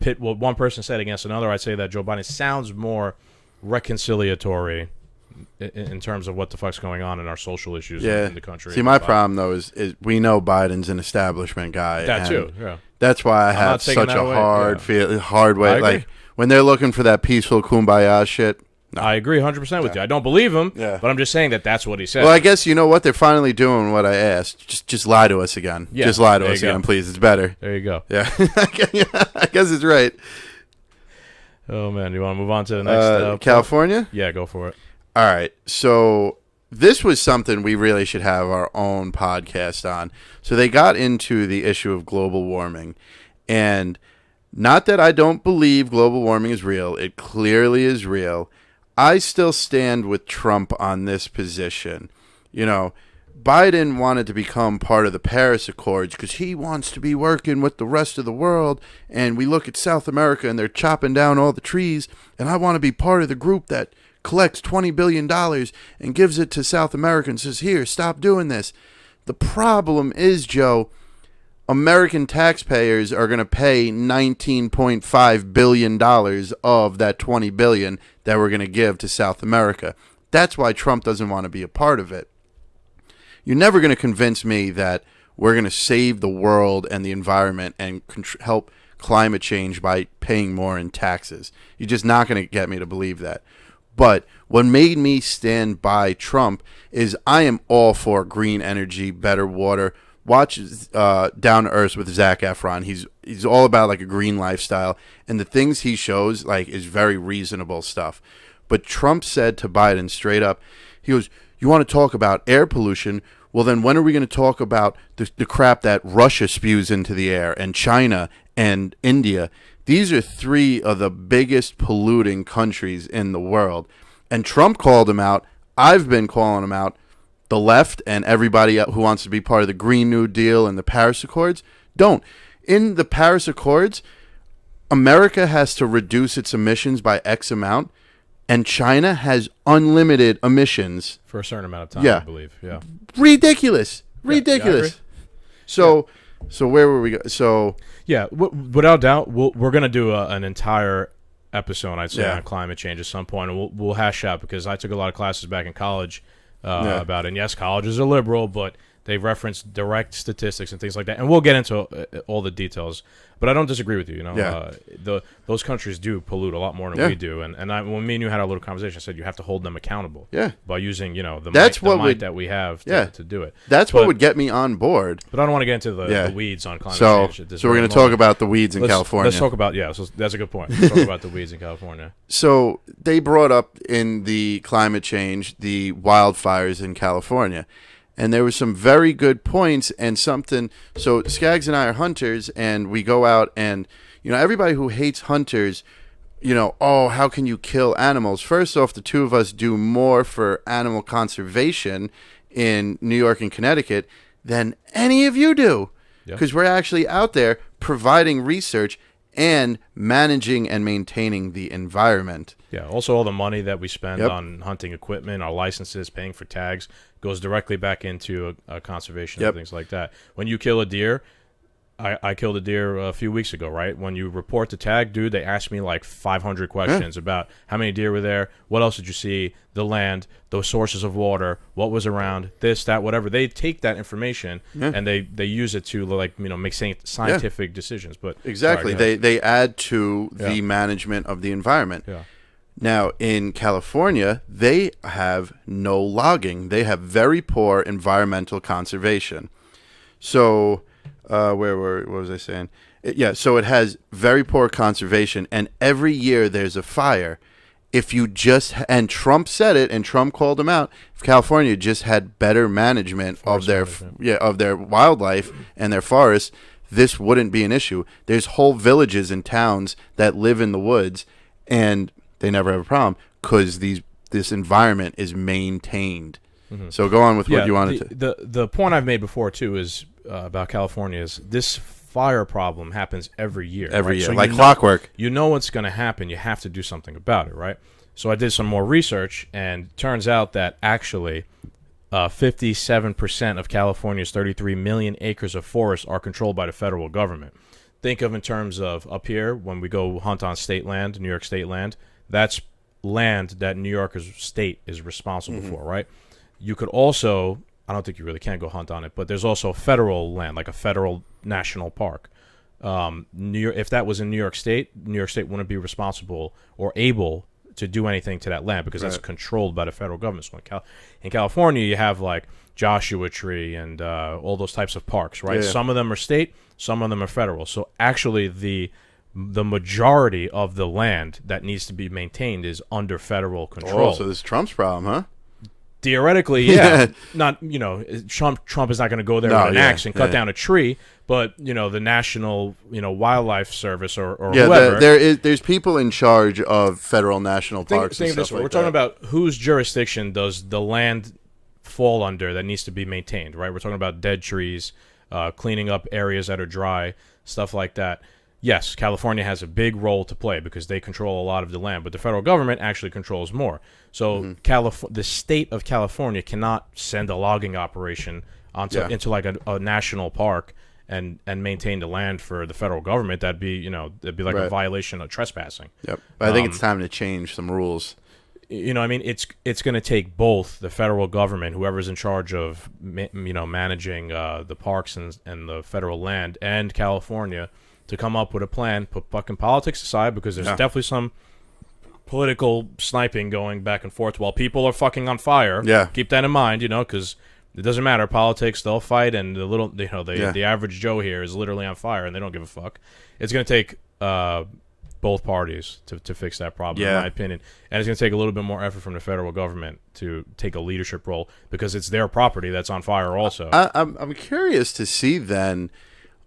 pit what one person said against another, I'd say that Joe Biden sounds more reconciliatory in terms of what the fuck's going on in our social issues in the country. See, my problem though is we know Biden's an establishment guy. That too. Yeah. That's why I have such a hard way. Like when they're looking for that peaceful kumbaya shit. No. I agree 100% with you. I don't believe him, but I'm just saying that's what he said. Well, I guess you know what? They're finally doing what I asked. Just lie to us again. Yeah, just lie to us again, please. It's better. There you go. Yeah. I guess it's right. Oh, man. You want to move on to the next? California? Yeah, go for it. All right. So this was something we really should have our own podcast on. So they got into the issue of global warming. And not that I don't believe global warming is real. It clearly is real. I still stand with Trump on this position. Biden wanted to become part of the Paris Accords because he wants to be working with the rest of the world. And we look at South America and they're chopping down all the trees. And I want to be part of the group that collects $20 billion and gives it to South America and says, here, stop doing this. The problem is, Joe, American taxpayers are going to pay $19.5 billion of that $20 billion that we're going to give to South America. That's why Trump doesn't want to be a part of it. You're never going to convince me that we're going to save the world and the environment and help climate change by paying more in taxes. You're just not going to get me to believe that. But what made me stand by Trump is I am all for green energy, better water. Watch Down to Earth with Zac Efron. He's all about like a green lifestyle, and the things he shows like is very reasonable stuff. But Trump said to Biden straight up, he goes, "You want to talk about air pollution? Well, then when are we going to talk about the crap that Russia spews into the air and China and India? These are three of the biggest polluting countries in the world." And Trump called him out. I've been calling him out. The left and everybody who wants to be part of the Green New Deal and the Paris Accords don't. In the Paris Accords, America has to reduce its emissions by X amount, and China has unlimited emissions. For a certain amount of time, I believe. Yeah. Ridiculous. Ridiculous. So where were we? Without doubt, we're going to do an entire episode, I'd say, on climate change at some point, and we'll hash out, because I took a lot of classes back in college about it. And yes, colleges are liberal, but they reference direct statistics and things like that. And we'll get into all the details. But I don't disagree with you. Those countries do pollute a lot more than we do. And when me and you had our little conversation, I said you have to hold them accountable. By using the might that we have to do it. That's what would get me on board. But I don't want to get into the weeds on climate change. So we're going to talk about the weeds in California. Let's talk about So that's a good point. Let's talk about the weeds in California. So they brought up in the climate change the wildfires in California. And there were some very good points and something. So Skaggs and I are hunters, and we go out and, everybody who hates hunters, how can you kill animals? First off, the two of us do more for animal conservation in New York and Connecticut than any of you do. Because we're actually out there providing research and managing and maintaining the environment. Yeah, also all the money that we spend on hunting equipment, our licenses, paying for tags, goes directly back into conservation and things like that. When you kill a deer, I killed a deer a few weeks ago, right? When you report the tag, dude, they ask me like 500 questions about how many deer were there, what else did you see, the land, those sources of water, what was around, this, that, whatever. They take that information and they use it to make scientific decisions. But exactly, they add to the management of the environment. Yeah. Now, in California, they have no logging. They have very poor environmental conservation. So, what was I saying? So it has very poor conservation, and every year there's a fire. if you just, and Trump said it, and Trump called him out, if California just had better management of their wildlife and their forests, this wouldn't be an issue. There's whole villages and towns that live in the woods, and they never have a problem because this environment is maintained. Mm-hmm. So go on with what you wanted to. The point I've made before too is about California is this fire problem happens every year. Every year, so like clockwork. You know what's going to happen. You have to do something about it, right? So I did some more research, and it turns out that actually 57% of California's 33 million acres of forest are controlled by the federal government. Think of in terms of up here, when we go hunt on state land, New York state land, that's land that New York's state is responsible for, right? You could also, I don't think you really can go hunt on it, but there's also federal land, like a federal national park. New York, if that was in New York State wouldn't be responsible or able to do anything to that land because that's controlled by the federal government. So in California, you have like Joshua Tree and all those types of parks, right? Yeah. Some of them are state, some of them are federal. So actually, the majority of the land that needs to be maintained is under federal control. Oh, so this is Trump's problem, huh? Theoretically, yeah. Not, Trump is not going to go there with an axe and cut down a tree, but, the National, Wildlife Service or whoever. There's people in charge of federal national parks and stuff like We're talking about whose jurisdiction does the land fall under that needs to be maintained, right? We're talking about dead trees, cleaning up areas that are dry, stuff like that. Yes, California has a big role to play because they control a lot of the land, but the federal government actually controls more. So the state of California cannot send a logging operation into like a national park and maintain the land for the federal government. That'd be like a violation of trespassing. Yep. But I think it's time to change some rules. It's going to take both the federal government, whoever's in charge of managing the parks and the federal land, and California to come up with a plan. Put fucking politics aside because there's definitely some political sniping going back and forth while people are fucking on fire. Yeah, keep that in mind, because it doesn't matter. Politics, they'll fight, and the average Joe here is literally on fire, and they don't give a fuck. It's going to take both parties to fix that problem, in my opinion, and it's going to take a little bit more effort from the federal government to take a leadership role because it's their property that's on fire. Also, I'm curious to see then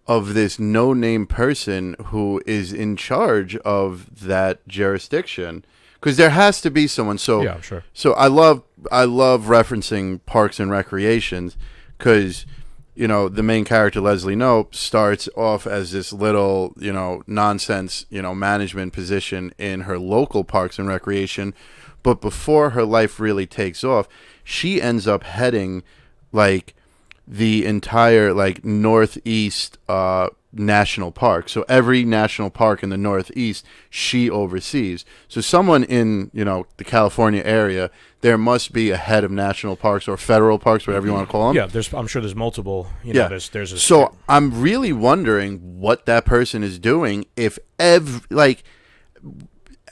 of this no-name person who is in charge of that jurisdiction, because there has to be someone. So yeah, sure. So I love referencing Parks and Recreations because the main character Leslie Knope starts off as this little nonsense management position in her local Parks and Recreation, but before her life really takes off, she ends up heading like the entire like Northeast national park. So every national park in the Northeast she oversees. So someone in the California area, there must be a head of national parks or federal parks, whatever you want to call them. Yeah, I'm sure there's multiple. There's a so I'm really wondering what that person is doing. If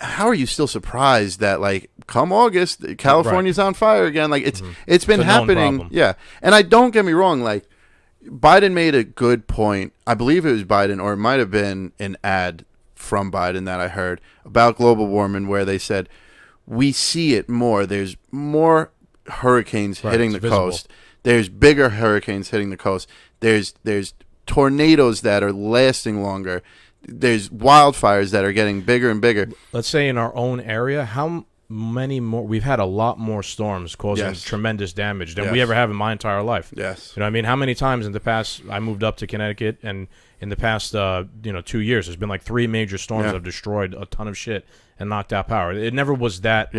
how are you still surprised that come August California's on fire again? It's been happening. Yeah. And don't get me wrong, Biden made a good point. I believe it was Biden, or it might have been an ad from Biden that I heard about global warming where they said we see it more. There's more hurricanes hitting the coast. There's bigger hurricanes hitting the coast. There's tornadoes that are lasting longer. There's wildfires that are getting bigger and bigger. Let's say in our own area, how many more? We've had a lot more storms causing tremendous damage than we ever have in my entire life. Yes. How many times in the past I moved up to Connecticut, and in the past 2 years, there's been like 3 major storms that have destroyed a ton of shit and knocked out power. It never was that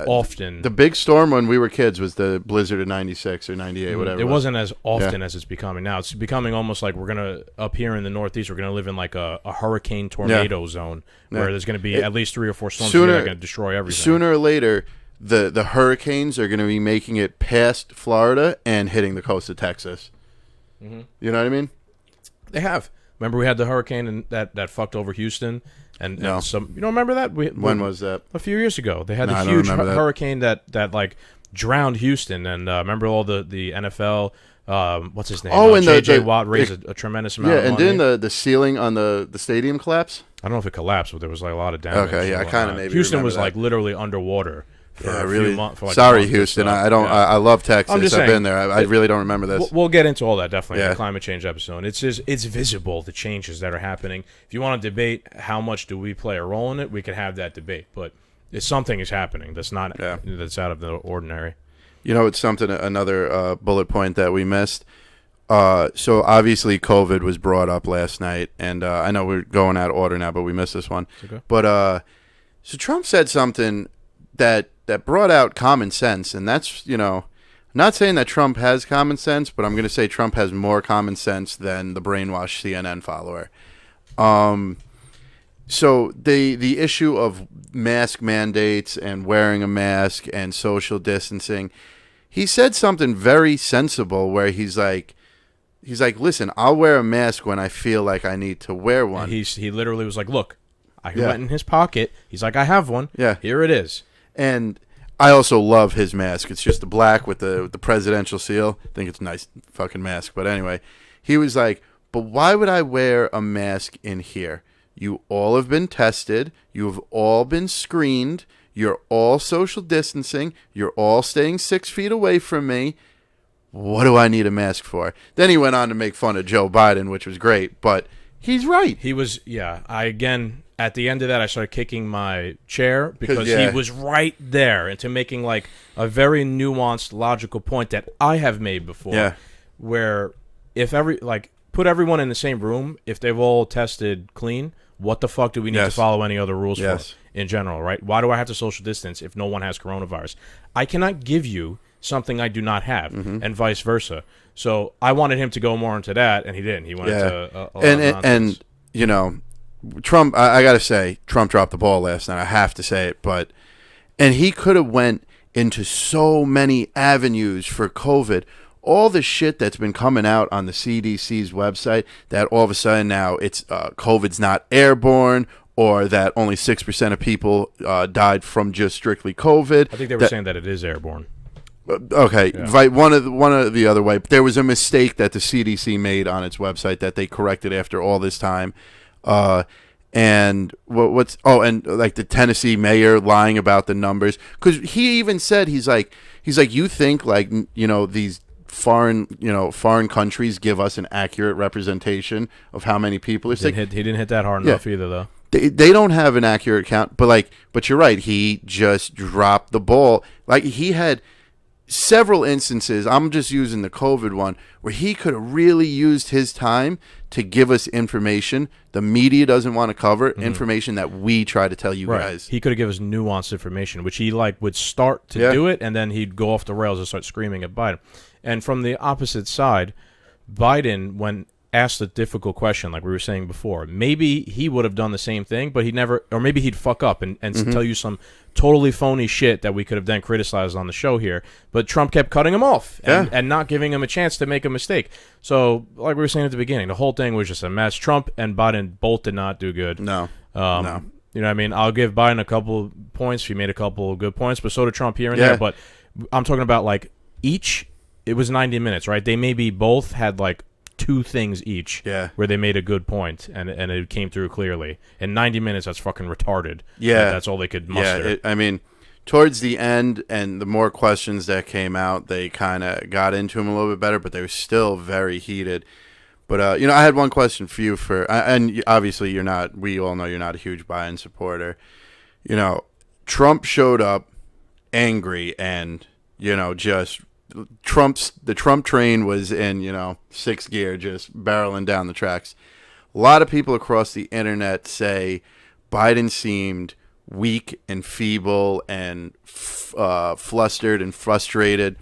often. The big storm when we were kids was the blizzard of 96 or 98, whatever. It wasn't as often as it's becoming now. It's becoming almost like we're going to, up here in the Northeast, we're going to live in like a hurricane tornado zone where there's going to be at least 3 or 4 storms that are going to destroy everything. Sooner or later, the hurricanes are going to be making it past Florida and hitting the coast of Texas. Mm-hmm. You know what I mean? They have. Remember we had the hurricane that fucked over Houston? And some, remember that? When was that? A few years ago. They had a huge hurricane that like drowned Houston. And remember all the NFL what's his name? Oh, and J.J. the Watt raised a tremendous amount of money. and didn't the ceiling on the stadium collapse? I don't know if it collapsed, but there was like a lot of damage. Okay, yeah, I kind of maybe Houston remember was that. like literally underwater. For Yeah, a really. few months, for like Sorry, months or Houston. so. I don't. Yeah. I love Texas. I'm just I've saying, been there. I really don't remember this. We'll get into all that definitely in Yeah. the climate change episode. It's visible, the changes that are happening. If you want to debate how much do we play a role in it, we could have that debate. But if something is happening that's not that's out of the ordinary. You know, it's something. Another bullet point that we missed. So obviously, COVID was brought up last night, and I know we're going out of order now, but we missed this one. Okay. But so Trump said something that brought out common sense, and that's, I'm not saying that Trump has common sense, but I'm going to say Trump has more common sense than the brainwashed CNN follower. So the issue of mask mandates and wearing a mask and social distancing, he said something very sensible where he's like, listen, I'll wear a mask when I feel like I need to wear one. He literally was like, look, I went in his pocket. He's like, I have one. Yeah. Here it is. And I also love his mask. It's just the black with the presidential seal. I think it's a nice fucking mask. But anyway, he was like, but why would I wear a mask in here? You all have been tested. You have all been screened. You're all social distancing. You're all staying 6 feet away from me. What do I need a mask for? Then he went on to make fun of Joe Biden, which was great. But he's right. He was, at the end of that, I started kicking my chair because yeah. he was right there into making like a very nuanced, logical point that I have made before. Yeah. Where if put everyone in the same room, if they've all tested clean, what the fuck do we need to follow any other rules for in general, right? Why do I have to social distance if no one has coronavirus? I cannot give you something I do not have, and vice versa. So I wanted him to go more into that, and he didn't. He went into a lot of nonsense. And Trump, I got to say, Trump dropped the ball last night. I have to say it. And he could have went into so many avenues for COVID. All the shit that's been coming out on the CDC's website, that all of a sudden now it's COVID's not airborne, or that only 6% of people died from just strictly COVID. I think they were saying that it is airborne. Okay, right. One of the other way. There was a mistake that the CDC made on its website that they corrected after all this time. And and like the Tennessee mayor lying about the numbers, because he even said he's like you think like these foreign countries give us an accurate representation of how many people are sick. He didn't hit that hard enough either, though. They don't have an accurate count, but you're right. He just dropped the ball. Like he had several instances, I'm just using the COVID one, where he could have really used his time to give us information the media doesn't want to cover, information that we try to tell you guys. He could have given us nuanced information, which he would start to do it, and then he'd go off the rails and start screaming at Biden. And from the opposite side, Biden, when asked a difficult question, like we were saying before, maybe he would have done the same thing, but maybe he'd fuck up and tell you some totally phony shit that we could have then criticized on the show here. But Trump kept cutting him off and not giving him a chance to make a mistake. So, like we were saying at the beginning, the whole thing was just a mess. Trump and Biden both did not do good. No. No. You know what I mean? I'll give Biden a couple points. He made a couple of good points, but so did Trump here and there. But I'm talking about it was 90 minutes, right? They maybe both had two things each where they made a good point and it came through clearly. In 90 minutes, that's fucking retarded. Yeah. That's all they could muster. Yeah, towards the end and the more questions that came out, they kind of got into him a little bit better, but they were still very heated. But, I had one question for you and obviously we all know you're not a huge Biden supporter. Trump showed up angry and, just the Trump train was in, sixth gear, just barreling down the tracks. A lot of people across the internet say Biden seemed weak and feeble and flustered and frustrated.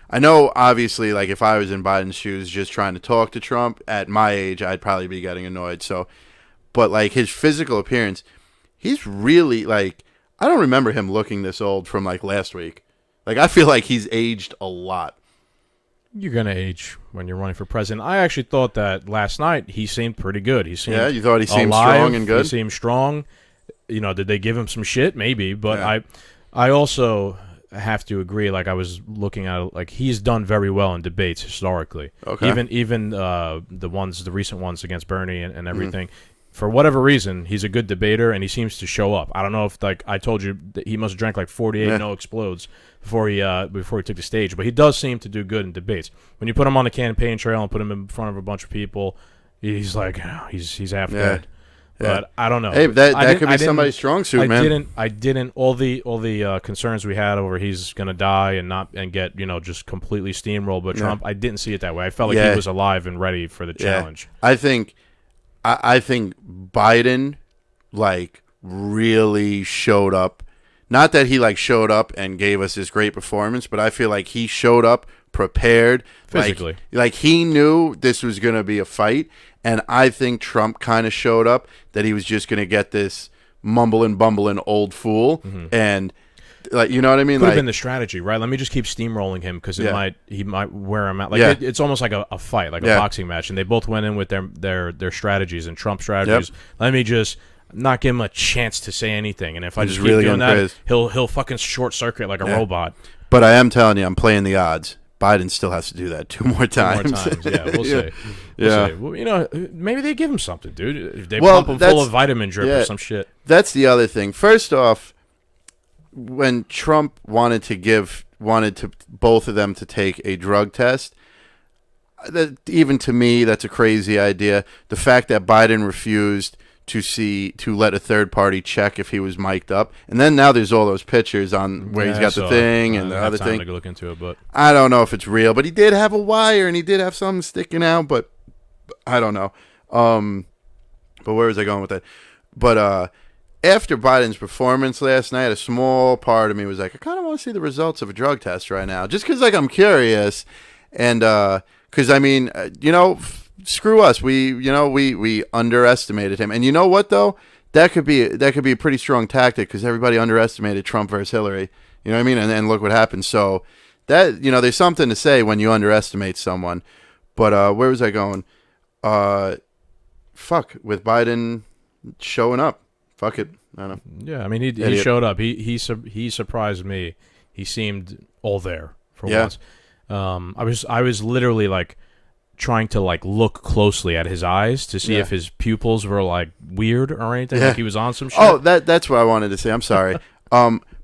I know, obviously, if I was in Biden's shoes just trying to talk to Trump at my age, I'd probably be getting annoyed. So, but his physical appearance, he's really I don't remember him looking this old from last week. I feel like he's aged a lot. You're going to age when you're running for president. I actually thought that last night he seemed pretty good. You thought he seemed alive, strong and good? He seemed strong. Did they give him some shit? Maybe. But I also, have to agree. Like I was looking at it, like he's done very well in debates historically. Okay. Even the recent ones against Bernie and everything. For whatever reason, he's a good debater and he seems to show up. I don't know if, like I told you, that he must have drank like 48 no explodes before he took the stage. But he does seem to do good in debates. When you put him on the campaign trail and put him in front of a bunch of people, he's like he's half dead. But I don't know. Hey, that could be somebody's strong suit, man. I didn't. All the concerns we had over he's gonna die and get just completely steamrolled by Trump. I didn't see it that way. I felt like he was alive and ready for the challenge. I think Biden like really showed up. Not that he like showed up and gave us this great performance, but I feel like he showed up prepared physically. Like he knew this was going to be a fight, and I think Trump kind of showed up that he was just going to get this mumbling, bumbling old fool, and like you know what I mean. Could have like, been the strategy, right? Let me just keep steamrolling him because he might wear him out. Like it's almost like a fight, like a boxing match, and they both went in with their strategies and Trump's strategies. Let me just not give him a chance to say anything, and if I just keep doing that, he'll fucking short circuit like a robot. But I am telling you, I'm playing the odds. Biden still has to do that two more times. Yeah, we'll see. We'll see. Well, maybe they give him something, dude. They pump him full of vitamin drip or some shit. That's the other thing. First off, when Trump wanted both of them to take a drug test, even to me, that's a crazy idea. The fact that Biden refused to let a third party check if he was mic'd up, and then now there's all those pictures on where he's got the thing and the other thing. To look into it, but I don't know if it's real, but he did have a wire and he did have something sticking out, but I don't know. But where was I going with that? But after Biden's performance last night, a small part of me was like, I kind of want to see the results of a drug test right now, just because like I'm curious, and because I mean, screw us. We underestimated him, and you know what though? That could be a pretty strong tactic because everybody underestimated Trump versus Hillary. You know what I mean? And look what happened. So that there's something to say when you underestimate someone. But where was I going? With Biden showing up. Fuck it. I don't know. Yeah, I mean he showed up. He surprised me. He seemed all there for once. I was literally like trying to like look closely at his eyes to see if his pupils were like weird or anything, like he was on some shit. Oh, that's what I wanted to say. I'm sorry.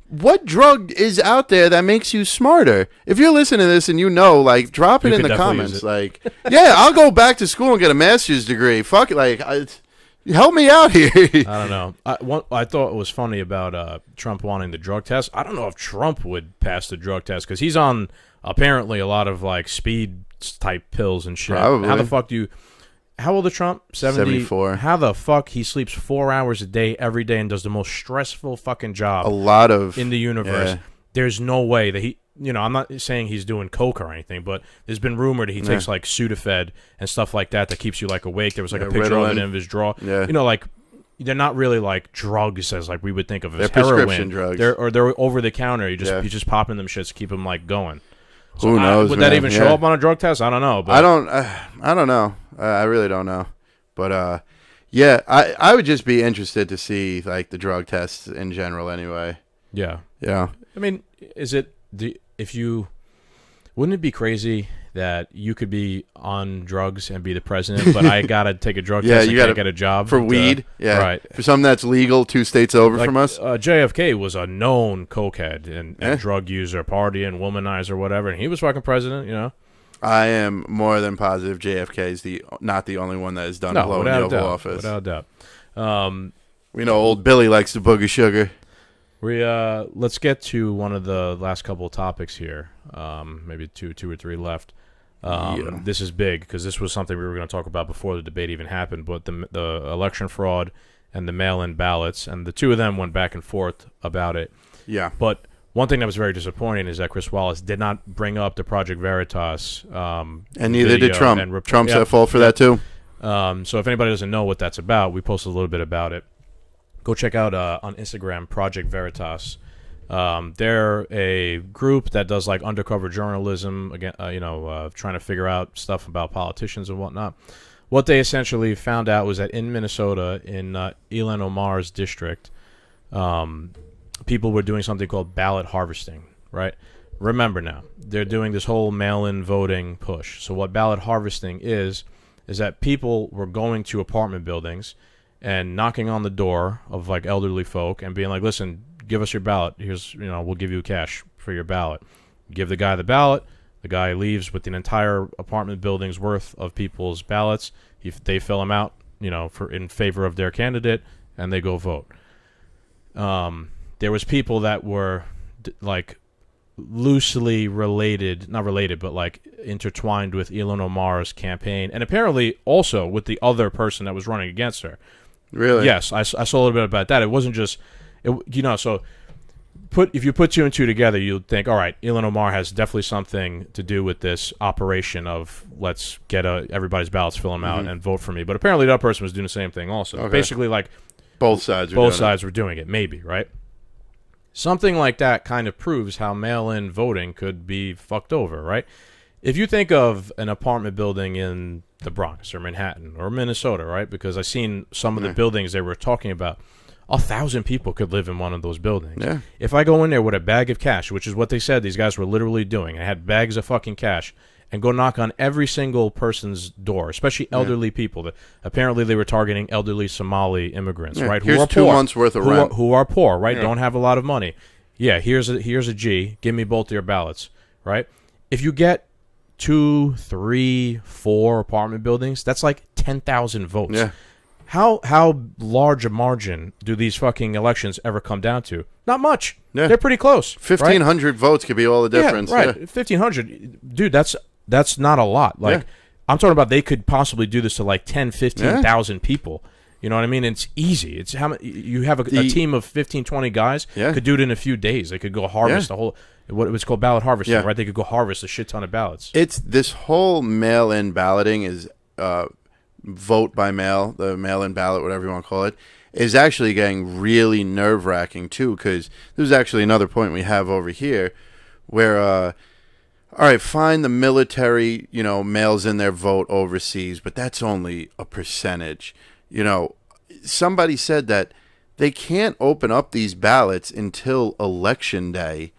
What drug is out there that makes you smarter? If you're listening to this and like, drop it in the comments. Like, I'll go back to school and get a master's degree. Fuck it, like, help me out here. I don't know. I thought it was funny about Trump wanting the drug test. I don't know if Trump would pass the drug test because he's on apparently a lot of like speed type pills and shit. Probably. How the fuck how old is Trump? 74. How the fuck he sleeps 4 hours a day every day and does the most stressful fucking job in the universe. There's no way that he, I'm not saying he's doing coke or anything, but there's been rumored that he takes like Sudafed and stuff like that keeps you like awake. There was like a picture of it in his drawer. Like they're not really like drugs as like we would think of as they're heroin. Prescription drugs. They're over the counter. You just popping them shits to keep them like going. So who knows? Would that even show up on a drug test? I don't know. But I don't know. I really don't know. But I would just be interested to see like the drug tests in general. Anyway. Yeah. Yeah. I mean, wouldn't it be crazy that you could be on drugs and be the president, but I gotta take a drug test and can't get a job for weed? Right. For something that's legal 2 states over from us. JFK was a known cokehead and drug user, partying, womanizer, whatever, and he was fucking president. I am more than positive JFK is not the only one that has done blow in the Oval Office. Without a doubt. We know old Billy likes the booger sugar. Let's get to one of the last couple of topics here. Maybe two or three left. This is big because this was something we were going to talk about before the debate even happened. But the election fraud and the mail-in ballots, and the two of them went back and forth about it. Yeah. But one thing that was very disappointing is that Chris Wallace did not bring up the Project Veritas. And neither did Trump. Trump's at fault for that too. So if anybody doesn't know what that's about, we posted a little bit about it. Go check out on Instagram, Project Veritas. They're a group that does like undercover journalism, again, trying to figure out stuff about politicians and whatnot. What they essentially found out was that in Minnesota, in Ilhan Omar's district, people were doing something called ballot harvesting. right? Remember now, they're doing this whole mail-in voting push. So what ballot harvesting is that people were going to apartment buildings and knocking on the door of like elderly folk and being like, listen, give us your ballot. Here's, we'll give you cash for your ballot. Give the guy the ballot. The guy leaves with an entire apartment building's worth of people's ballots. They fill them out, for in favor of their candidate, and they go vote. There was people that were like loosely related, not related, but like intertwined with Ilhan Omar's campaign, and apparently also with the other person that was running against her. Really? Yes, I saw a little bit about that. It wasn't just, so if you put two and two together, you'd think, all right, Ilhan Omar has definitely something to do with this operation of let's get everybody's ballots, fill them out, and vote for me. But apparently that person was doing the same thing also. Okay. Basically, like both sides were doing it, maybe, right? Something like that kind of proves how mail-in voting could be fucked over, right? If you think of an apartment building in the Bronx or Manhattan or Minnesota, right? Because I've seen some of the buildings they were talking about. 1,000 people could live in one of those buildings. Yeah. If I go in there with a bag of cash, which is what they said these guys were literally doing, I had bags of fucking cash, and go knock on every single person's door, especially elderly people. Apparently they were targeting elderly Somali immigrants, right? Here's who are 2 poor, months worth of rent. Who are poor, right? Yeah. Don't have a lot of money. Yeah, here's a G. Give me both your ballots, right? If you get 2, 3, 4 apartment buildings, that's like 10,000 votes. Yeah. How large a margin do these fucking elections ever come down to? Not much. Yeah. They're pretty close. 1,500 votes could be all the difference. Yeah, right. 1,500. Dude, that's not a lot. Like, I'm talking about they could possibly do this to like 10, 15,000 people. You know what I mean? It's easy. It's how you have a team of 15, 20 guys could do it in a few days. They could go harvest the whole, what it was called ballot harvesting, right? They could go harvest a shit ton of ballots. It's this whole mail-in balloting is vote by mail, the mail-in ballot, whatever you want to call it, is actually getting really nerve-wracking too, because there's actually another point we have over here where, all right, fine, the military, mails in their vote overseas, but that's only a percentage. Somebody said that they can't open up these ballots until Election Day.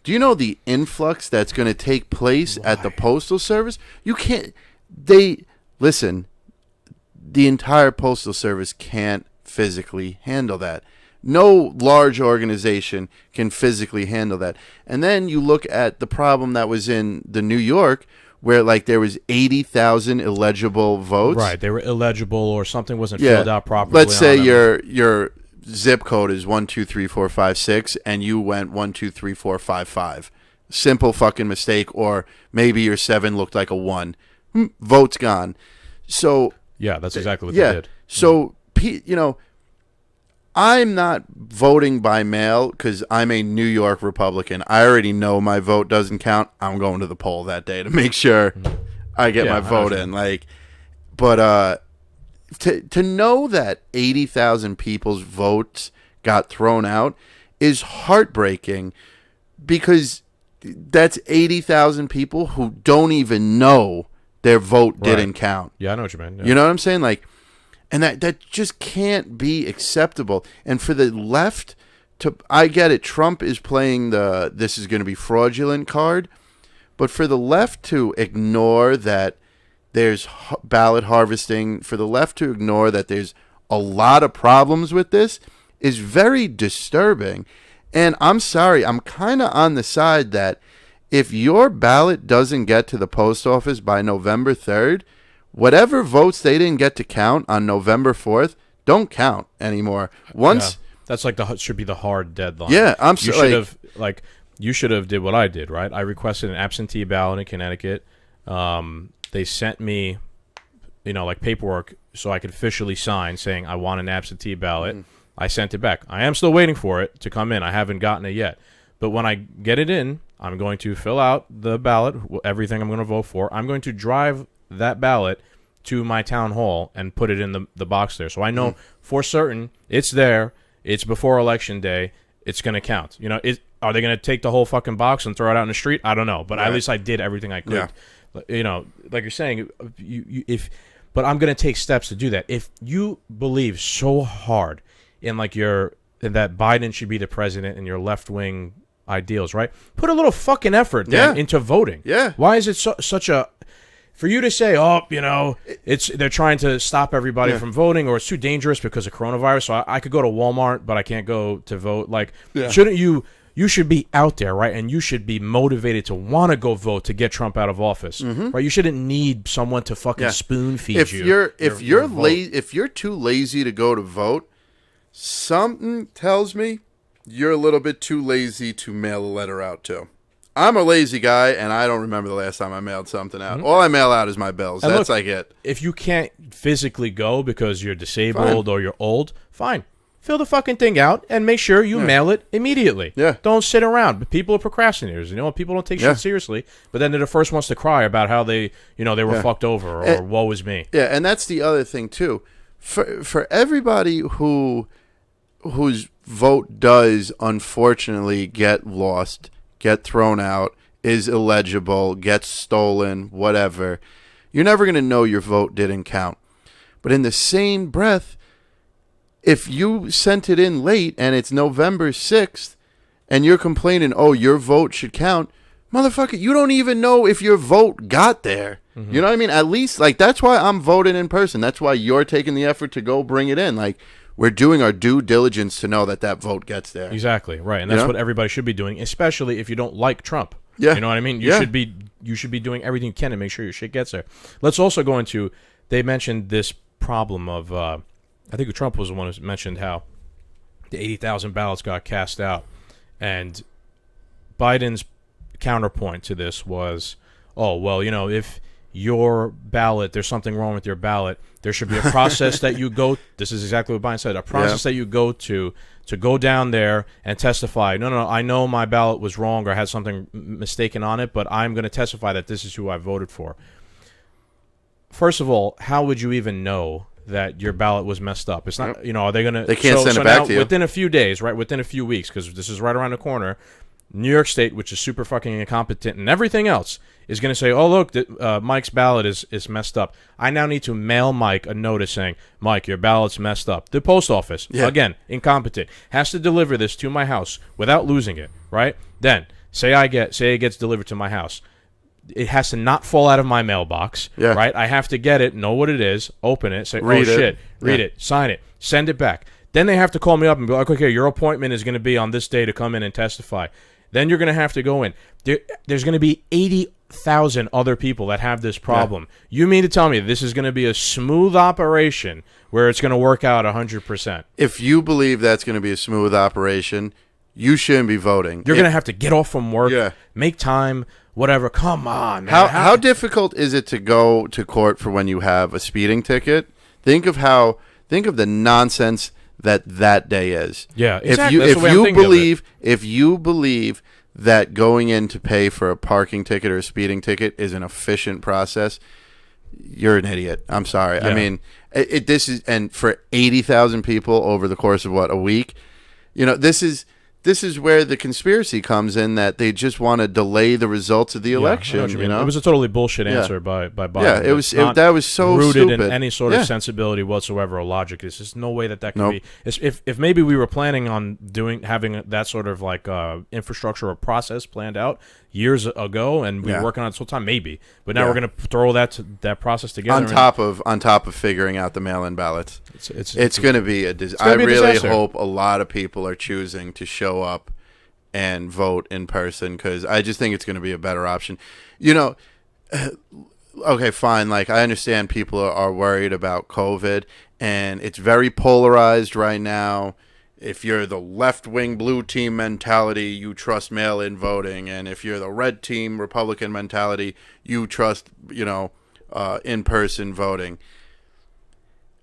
Do you know the influx that's going to take place at the Postal Service? You can't, listen, the entire Postal Service can't physically handle that. No large organization can physically handle that. And then you look at the problem that was in the New York, where like there was 80,000 illegible votes. Right, they were illegible or something wasn't filled out properly. Let's say your zip code is 123456 and you went 123455. Simple fucking mistake, or maybe your 7 looked like a 1. Vote's gone. So yeah, that's exactly what they did. So I'm not voting by mail because I'm a New York Republican. I already know my vote doesn't count. I'm going to the poll that day to make sure I get my vote in. But to know that 80,000 people's votes got thrown out is heartbreaking, because that's 80,000 people who don't even know their vote didn't count. Yeah, I know what you mean. Yeah. You know what I'm saying? And that just can't be acceptable. And for the left I get it. Trump is playing this is going to be fraudulent card. But for the left to ignore that there's ballot harvesting, for the left to ignore that there's a lot of problems with this is very disturbing. And I'm sorry, I'm kind of on the side that if your ballot doesn't get to the post office by November 3rd, whatever votes they didn't get to count on November 4th don't count anymore. That's should be the hard deadline. Yeah, I'm sorry. You should have did what I did, right? I requested an absentee ballot in Connecticut. They sent me, paperwork so I could officially sign saying I want an absentee ballot. I sent it back. I am still waiting for it to come in. I haven't gotten it yet. But when I get it in, I'm going to fill out the ballot, everything I'm going to vote for. I'm going to drive that ballot to my town hall and put it in the box there. So I know for certain it's there. It's before Election Day. It's going to count. Are they going to take the whole fucking box and throw it out in the street? I don't know. But at least I did everything I could. Yeah. Like you're saying, but I'm going to take steps to do that. If you believe so hard in that Biden should be the president and your left-wing ideals, right? Put a little fucking effort then into voting. Yeah. Why is it such a... For you to say, oh, they're trying to stop everybody from voting, or it's too dangerous because of coronavirus, so I could go to Walmart, but I can't go to vote. Like, shouldn't you... You should be out there, right? And you should be motivated to want to go vote to get Trump out of office, right? You shouldn't need someone to fucking spoon feed you. If you're too lazy to go to vote, something tells me you're a little bit too lazy to mail a letter out too. I'm a lazy guy, and I don't remember the last time I mailed something out. All I mail out is my bills. And that's like it. If you can't physically go because you're disabled or you're old, fine. Fill the fucking thing out and make sure you mail it immediately. Yeah. Don't sit around. But people are procrastinators. People don't take shit seriously, but then they're the first ones to cry about how they were fucked over or woe is me. Yeah, and that's the other thing too. For everybody whose vote does unfortunately get lost, get thrown out, is illegible, gets stolen, whatever, you're never going to know your vote didn't count. But in the same breath, if you sent it in late and it's November 6th and you're complaining, oh, your vote should count, motherfucker, you don't even know if your vote got there. Mm-hmm. You know what I mean? At least, that's why I'm voting in person. That's why you're taking the effort to go bring it in. We're doing our due diligence to know that vote gets there. Exactly, right. And that's what everybody should be doing, especially if you don't like Trump. Yeah. You know what I mean? You should be doing everything you can to make sure your shit gets there. Let's also go into, they mentioned this problem of... I think Trump was the one who mentioned how the 80,000 ballots got cast out. And Biden's counterpoint to this was, oh, well, if your ballot, there's something wrong with your ballot, there should be a process that you go, this is exactly what Biden said, a process that you go to go down there and testify, no, I know my ballot was wrong or had something mistaken on it, but I'm going to testify that this is who I voted for. First of all, how would you even know that your ballot was messed up? It's not, are they going to... They can't send it back to you. Within a few days, right, within a few weeks, because this is right around the corner, New York State, which is super fucking incompetent and everything else, is going to say, oh, look, Mike's ballot is messed up. I now need to mail Mike a notice saying, Mike, your ballot's messed up. The post office, again, incompetent, has to deliver this to my house without losing it, right? Then, say it gets delivered to my house. It has to not fall out of my mailbox, right? I have to get it, know what it is, open it, say, read it, sign it, send it back. Then they have to call me up and be like, okay, your appointment is going to be on this day to come in and testify. Then you're going to have to go in. There's going to be 80,000 other people that have this problem. You mean to tell me this is going to be a smooth operation where it's going to work out 100%? If you believe that's going to be a smooth operation, you shouldn't be voting. You're going to have to get off from work, make time, whatever. Come on, man. How difficult is it to go to court for when you have a speeding ticket? Think of the nonsense that day is. Yeah, exactly. If you believe that going in to pay for a parking ticket or a speeding ticket is an efficient process, you're an idiot. I'm sorry. Yeah. I mean, this is, and for 80,000 people over the course of a week, this is where the conspiracy comes in, that they just want to delay the results of the election. It was a totally bullshit answer by Biden. Yeah, that was so rooted stupid. in any sort of sensibility whatsoever or logic. There's just no way that can be. If maybe we were planning on having that sort of infrastructure or process planned out years ago, and we were working on it this whole time, maybe. But now we're going to throw that process together on top of figuring out the mail-in ballots. It's going to be I really hope a lot of people are choosing to show up and vote in person, because I just think it's going to be a better option. Okay, fine. I understand people are worried about COVID, and it's very polarized right now. If you're the left-wing blue team mentality, you trust mail-in voting, and if you're the red team Republican mentality, you trust in-person voting.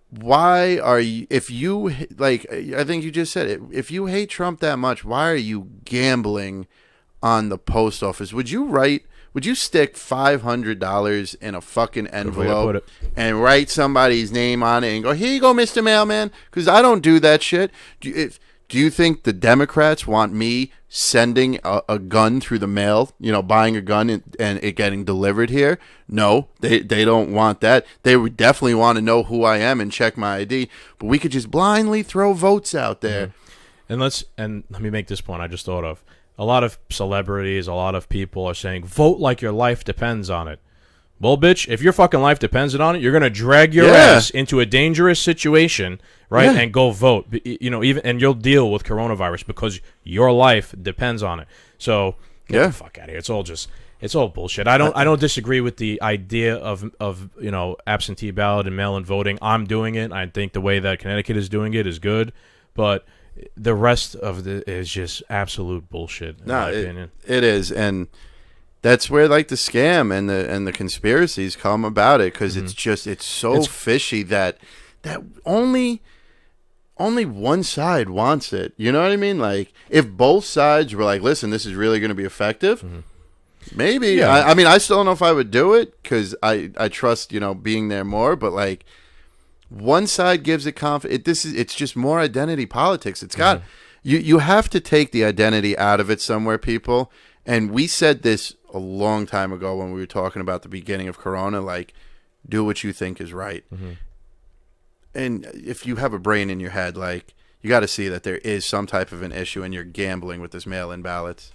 Why are you, I think you just said it, if you hate Trump that much, why are you gambling on the post office? Would you stick $500 in a fucking envelope and write somebody's name on it and go, here you go, Mr. Mailman? Because I don't do that shit. Do you think the Democrats want me sending a gun through the mail, buying a gun and it getting delivered here? No, they don't want that. They would definitely want to know who I am and check my ID. But we could just blindly throw votes out there. Mm-hmm. And let me make this point I just thought of. a lot of celebrities, a lot of people are saying, vote like your life depends on it. Well, bitch, if your fucking life depends on it, you're gonna drag your ass into a dangerous situation, right? Yeah. And go vote. And you'll deal with coronavirus because your life depends on it. So get the fuck out of here. It's all bullshit. I don't disagree with the idea of absentee ballot and mail-in voting. I'm doing it. I think the way that Connecticut is doing it is good, but the rest of it is just absolute bullshit. In my opinion, it is, and that's where like the scam and the conspiracies come about it, because it's so fishy that only one side wants it. You know what I mean? Like if both sides were like, listen, this is really going to be effective. Maybe. Yeah. I mean, I still don't know if I would do it because I trust being there more, but like one side gives it confidence. It's just more identity politics. It's got you have to take the identity out of it somewhere, people. And we said this a long time ago when we were talking about the beginning of Corona, like, do what you think is right. And if you have a brain in your head, like, you got to see that there is some type of an issue and you're gambling with this mail-in ballots.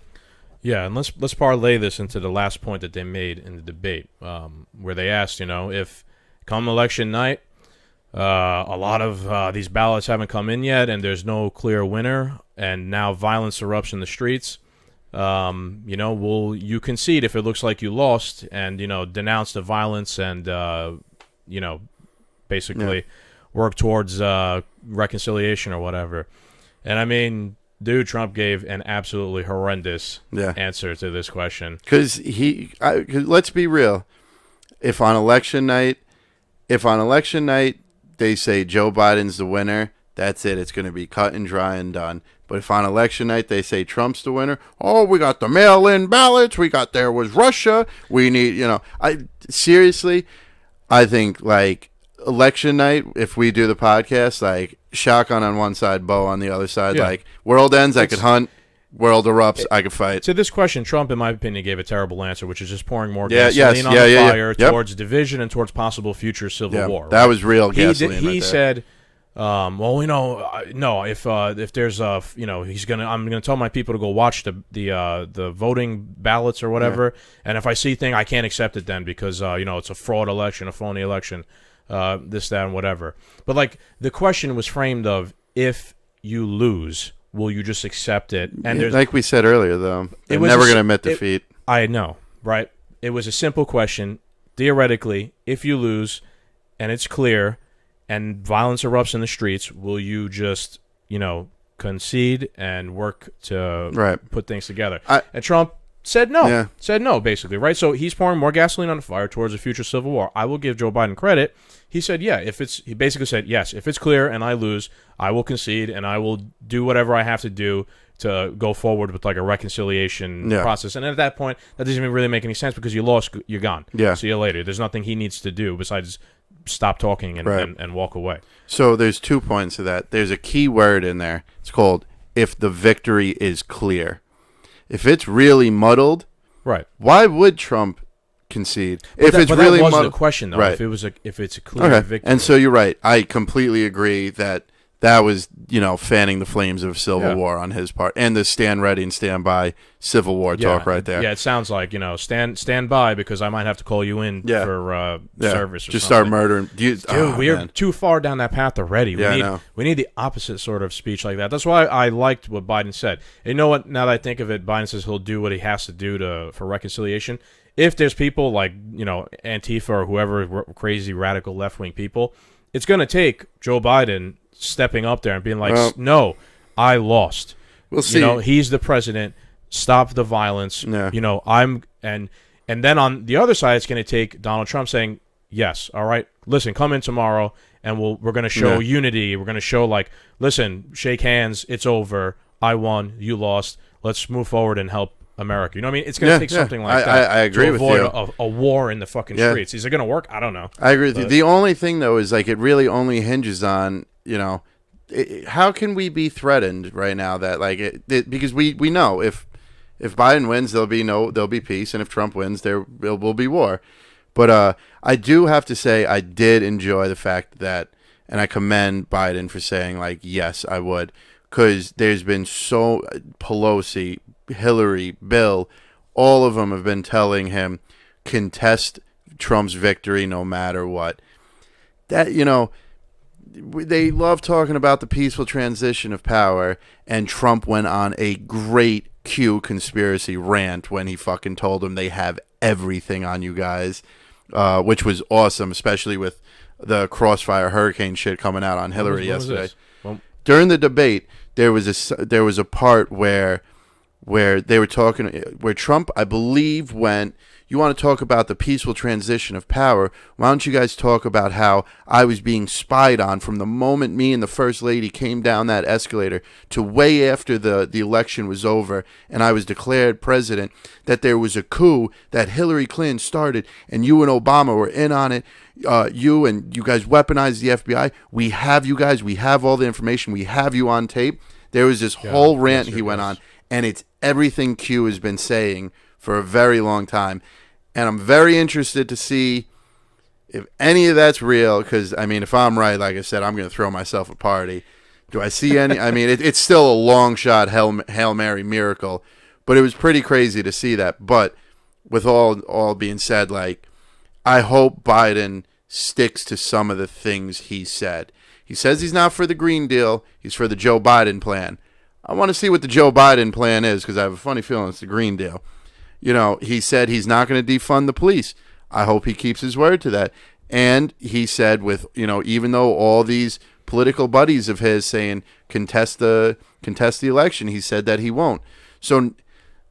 Yeah, and let's parlay this into the last point that they made in the debate, where they asked, if come election night, a lot of these ballots haven't come in yet and there's no clear winner, and now violence erupts in the streets. Will you concede if it looks like you lost and, denounce the violence and, basically work towards reconciliation or whatever? And I mean, dude, Trump gave an absolutely horrendous answer to this question. Because let's be real. If on election night they say Joe Biden's the winner, that's it. It's going to be cut and dry and done. But if on election night they say Trump's the winner, we got the mail-in ballots, there was Russia, we need, I think, like, election night, if we do the podcast, like, shotgun on one side, bow on the other side, like, world ends, I could hunt, world erupts, I could fight. To this question, Trump, in my opinion, gave a terrible answer, which is just pouring more gasoline on the fire towards division and towards possible future civil war. Right? That was real gasoline. He said... no. If there's I'm gonna tell my people to go watch the voting ballots or whatever, and if I see thing, I can't accept it then because it's a fraud election, a phony election, this, that, and whatever. But like the question was framed of, if you lose, will you just accept it? And like we said earlier, though, they're never gonna admit defeat. I know, right? It was a simple question. Theoretically, if you lose, and it's clear, and violence erupts in the streets, will you just, concede and work to put things together? And Trump said no. Yeah. Said no, basically, right? So he's pouring more gasoline on the fire towards a future civil war. I will give Joe Biden credit. He said, he basically said, yes, if it's clear and I lose, I will concede and I will do whatever I have to do to go forward with like a reconciliation process. And at that point, that doesn't even really make any sense because you lost, you're gone. Yeah. See you later. There's nothing he needs to do besides stop talking and walk away. So there's 2 points to that. There's a key word in there. It's called if the victory is clear. If it's really muddled, why would Trump concede? But that wasn't the question though. If it's a clear victory. And so you're right. I completely agree that was, fanning the flames of civil war on his part, and the stand ready and stand by civil war talk right there. Yeah, it sounds like, stand by because I might have to call you in for service or just something. Start murdering. Dude, we're too far down that path already. We need the opposite sort of speech like that. That's why I liked what Biden said. And you know what? Now that I think of it, Biden says he'll do what he has to do for reconciliation. If there's people like, Antifa or whoever, crazy radical left-wing people, it's going to take Joe Biden stepping up there and being like, no, I lost. We'll see. He's the president. Stop the violence. And then on the other side, it's going to take Donald Trump saying, yes, all right, listen, come in tomorrow, and we're going to show unity. We're going to show listen, shake hands. It's over. I won. You lost. Let's move forward and help America. You know what I mean? It's going to take something like that. I agree to with avoid you. A war in the fucking streets. Is it going to work? I don't know. I agree with you. The only thing though is it really only hinges on how can we be threatened right now that because we know if Biden wins there'll be peace, and if Trump wins there will be war. But I do have to say I did enjoy the fact that, and I commend Biden for saying yes, I would, because there's been Pelosi Hillary, Bill, all of them have been telling him, contest Trump's victory no matter what. That, they love talking about the peaceful transition of power, and Trump went on a great Q conspiracy rant when he fucking told them they have everything on you guys, which was awesome, especially with the crossfire hurricane shit coming out on Hillary yesterday. Well, during the debate, there was a part where they were talking, where Trump, I believe, went, you want to talk about the peaceful transition of power, why don't you guys talk about how I was being spied on from the moment me and the First Lady came down that escalator to way after the election was over and I was declared president, that there was a coup that Hillary Clinton started and you and Obama were in on it. You guys weaponized the FBI. We have you guys. We have all the information. We have you on tape. There was this whole rant he went on, and it's everything Q has been saying for a very long time. And I'm very interested to see if any of that's real, because, I mean, if I'm right, like I said, I'm going to throw myself a party. Do I see any? I mean, it's still a long shot Hail Mary miracle, but it was pretty crazy to see that. But with all being said, like, I hope Biden sticks to some of the things he said. He says he's not for the Green Deal. He's for the Joe Biden plan. I want to see what the Joe Biden plan is, because I have a funny feeling it's the Green Deal. He said he's not going to defund the police. I hope he keeps his word to that. And he said even though all these political buddies of his saying contest the election, he said that he won't. So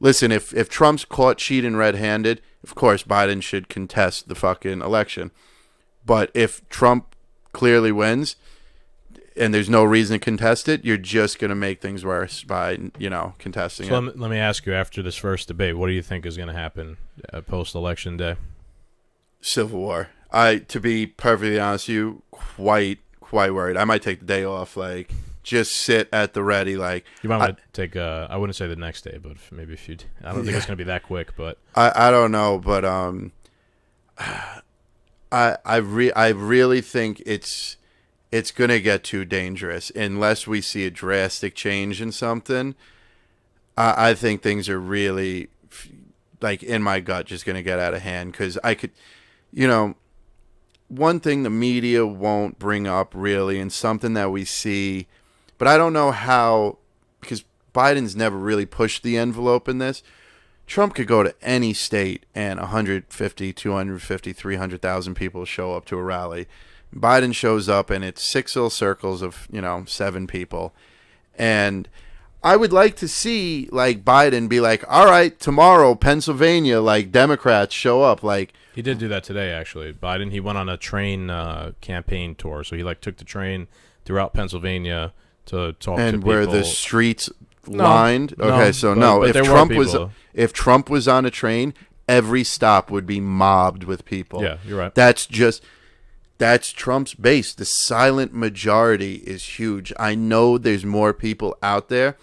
listen, if Trump's caught cheating red-handed, of course Biden should contest the fucking election. But if Trump clearly wins and there's no reason to contest it, you're just going to make things worse by, contesting it. So let me ask you, after this first debate, what do you think is going to happen post-election day? Civil war. To be perfectly honest with you, quite worried. I might take the day off, like, just sit at the ready. Like, you might want to take, I wouldn't say the next day, but maybe if you, I don't think it's going to be that quick, but. I don't know, but I really think it's going to get too dangerous unless we see a drastic change in something. I think things are really, like, in my gut, just going to get out of hand, because I could, one thing the media won't bring up really, and something that we see, but I don't know how, because Biden's never really pushed the envelope in this. Trump could go to any state and 150, 250, 300,000 people show up to a rally. Biden shows up and it's 6 little circles of, 7 people. And I would like to see, like, Biden be like, all right, tomorrow, Pennsylvania, like, Democrats show up. Like, he did do that today, actually. Biden, he went on a train campaign tour. So he, like, took the train throughout Pennsylvania to talk to people. And where the streets lined? No, okay, so no. But If Trump was on a train, every stop would be mobbed with people. Yeah, you're right. That's Trump's base. The silent majority is huge. I know there's more people out there.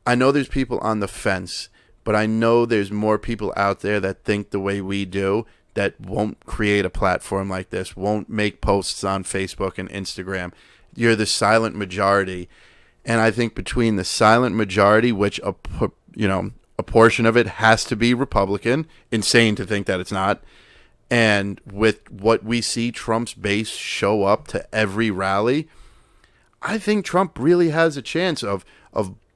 I know there's people on the fence, but I know there's more people out there that think the way we do, that won't create a platform like this, won't make posts on Facebook and Instagram. You're the silent majority. And I think between the silent majority, which a portion of it has to be Republican, insane to think that it's not, and with what we see Trump's base show up to every rally, I think Trump really has a chance of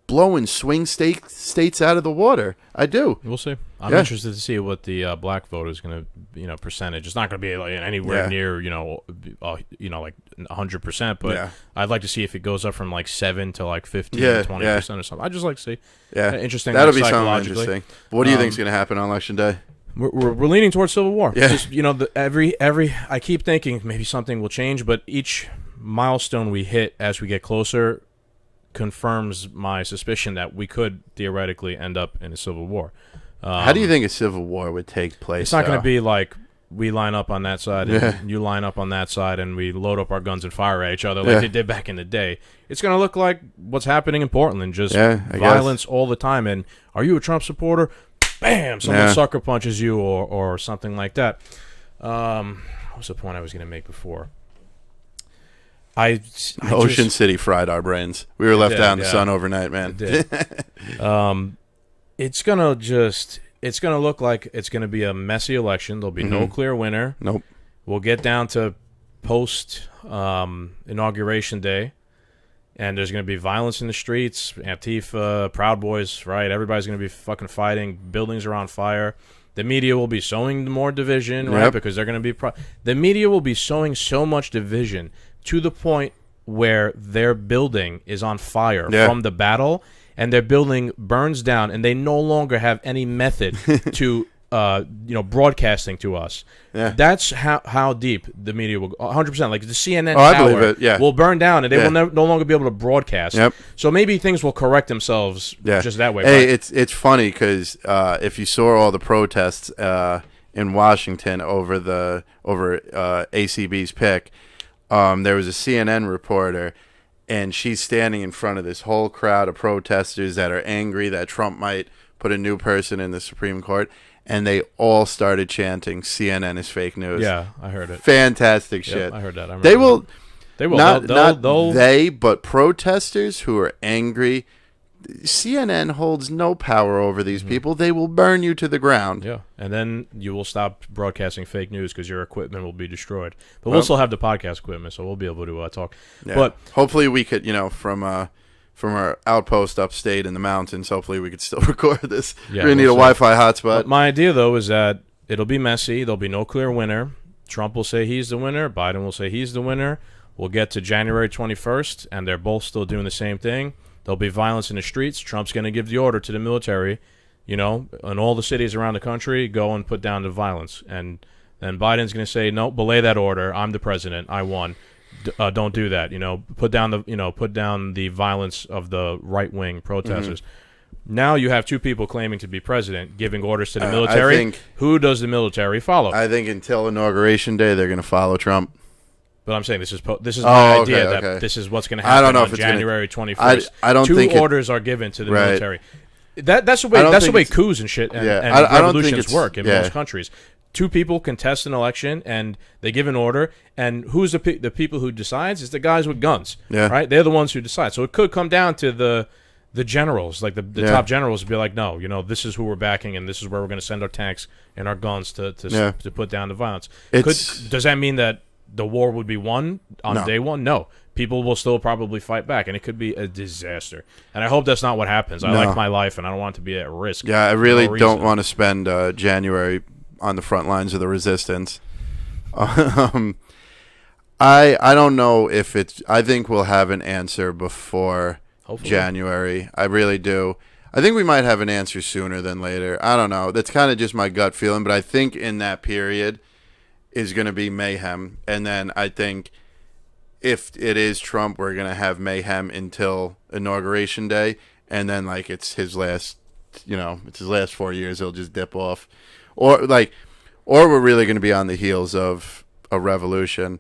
blowing swing states out of the water. I do. We'll see. I'm interested to see what the black vote is going to, percentage. It's not going to be like anywhere near, like 100%, but I'd like to see if it goes up from like 7 to like 15 to 20% or something. I'd just like to see. Yeah. Interesting. That'll be something interesting. What do you think is going to happen on election day? We're leaning towards civil war. Yeah. Just, every I keep thinking maybe something will change, but each milestone we hit as we get closer confirms my suspicion that we could theoretically end up in a civil war. How do you think a civil war would take place? It's not going to be like we line up on that side and you line up on that side and we load up our guns and fire at each other like they did back in the day. It's going to look like what's happening in Portland, just violence all the time. And are you a Trump supporter? Bam! Someone sucker punches you or something like that. What was the point I was going to make before? Ocean City fried our brains. We were left out in the sun overnight, man. It's gonna look like it's gonna be a messy election. There'll be no clear winner. Nope. We'll get down to post inauguration day, and there's gonna be violence in the streets. Antifa, Proud Boys, right? Everybody's gonna be fucking fighting. Buildings are on fire. The media will be sowing more division, right? Because they're gonna be the media will be sowing so much division to the point where their building is on fire from the battle, and their building burns down, and they no longer have any method to, broadcasting to us. Yeah. That's how deep the media will go. 100%. Like the CNN tower will burn down, and they will no longer be able to broadcast. Yep. So maybe things will correct themselves just that way. Hey, it's funny because if you saw all the protests in Washington over ACB's pick, there was a CNN reporter, and she's standing in front of this whole crowd of protesters that are angry that Trump might put a new person in the Supreme Court, and they all started chanting, "CNN is fake news." Yeah, I heard it. Fantastic shit. I heard that. They will. They'll But protesters who are angry, CNN holds no power over these people. They will burn you to the ground. Yeah, and then you will stop broadcasting fake news because your equipment will be destroyed. But we'll still have the podcast equipment, so we'll be able to talk. Yeah. But hopefully we could, from our outpost upstate in the mountains, hopefully we could still record this. Yeah, we need a Wi-Fi hotspot. But my idea, though, is that it'll be messy. There'll be no clear winner. Trump will say he's the winner. Biden will say he's the winner. We'll get to January 21st, and they're both still doing the same thing. There'll be violence in the streets. Trump's going to give the order to the military, in all the cities around the country, go and put down the violence. And then Biden's going to say, no, belay that order. I'm the president. I won. Don't do that. Put down the violence of the right wing protesters. Now you have two people claiming to be president, giving orders to the military. Who does the military follow? I think until Inauguration Day, they're going to follow Trump. But I'm saying this is my idea that this is what's going to happen. I don't know on if January 21st. I don't think orders are given to the military. That's the way coups and shit and revolutions work in most countries. Two people contest an election and they give an order, and who's the people who decides is the guys with guns. Yeah. Right? They're the ones who decide. So it could come down to the generals, like the top generals, be like, no, this is who we're backing, and this is where we're going to send our tanks and our guns to put down the violence. Does that mean that the war would be won on day one? No. People will still probably fight back, and it could be a disaster. And I hope that's not what happens. I like my life, and I don't want it to be at risk. Yeah, I really don't want to spend January on the front lines of the resistance. I don't know if it's... I think we'll have an answer before January. I really do. I think we might have an answer sooner than later. I don't know. That's kind of just my gut feeling, but I think in that period is going to be mayhem. And then I think if it is Trump, we're going to have mayhem until Inauguration Day. And then, it's his last, it's his last 4 years. He'll just dip off. Or we're really going to be on the heels of a revolution.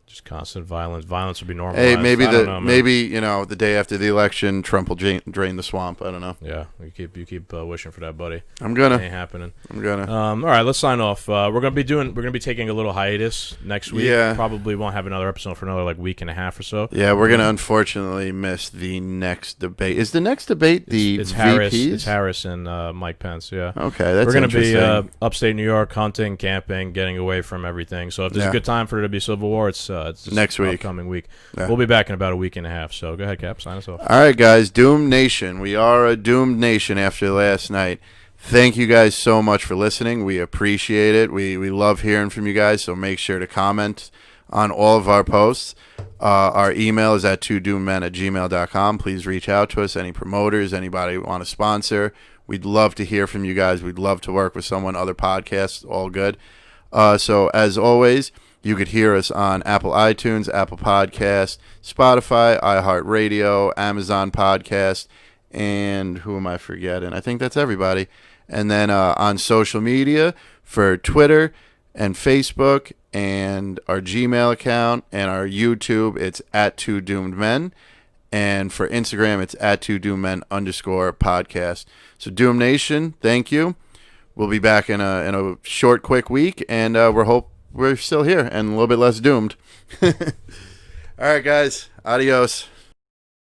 Just constant violence. Violence would be normalized. Hey, maybe the day after the election, Trump will drain the swamp. I don't know. Yeah, you keep wishing for that, buddy. I'm gonna. It ain't happening. I'm gonna. All right, let's sign off. We're gonna be taking a little hitus next week. Yeah. Probably won't have another episode for another week and a half or so. Yeah, we're gonna unfortunately miss the next debate. Is the next debate it's VPs? It's Harris and Mike Pence. Yeah. Okay, that's we're gonna interesting. be upstate New York, hunting, camping, getting away from everything. So if there's a good time for it to be Civil War, it's next week. Upcoming week. Yeah. We'll be back in about a week and a half. So go ahead, Cap. Sign us off. All right, guys. Doomed Nation. We are a doomed nation after last night. Thank you guys so much for listening. We appreciate it. We love hearing from you guys. So make sure to comment on all of our posts. Our email is at twodoomedmen@gmail.com. Please reach out to us. Any promoters, anybody want to sponsor. We'd love to hear from you guys. We'd love to work with someone. Other podcasts, all good. So as always, you could hear us on Apple iTunes, Apple Podcasts, Spotify, iHeartRadio, Amazon Podcast, and who am I forgetting? I think that's everybody. And then on social media for Twitter and Facebook and our Gmail account and our YouTube, it's @2doomedmen. And for Instagram, it's @2doomedmen_podcast. So Doom Nation, thank you. We'll be back in a short, quick week, and we're still here and a little bit less doomed. All right, guys. Adios.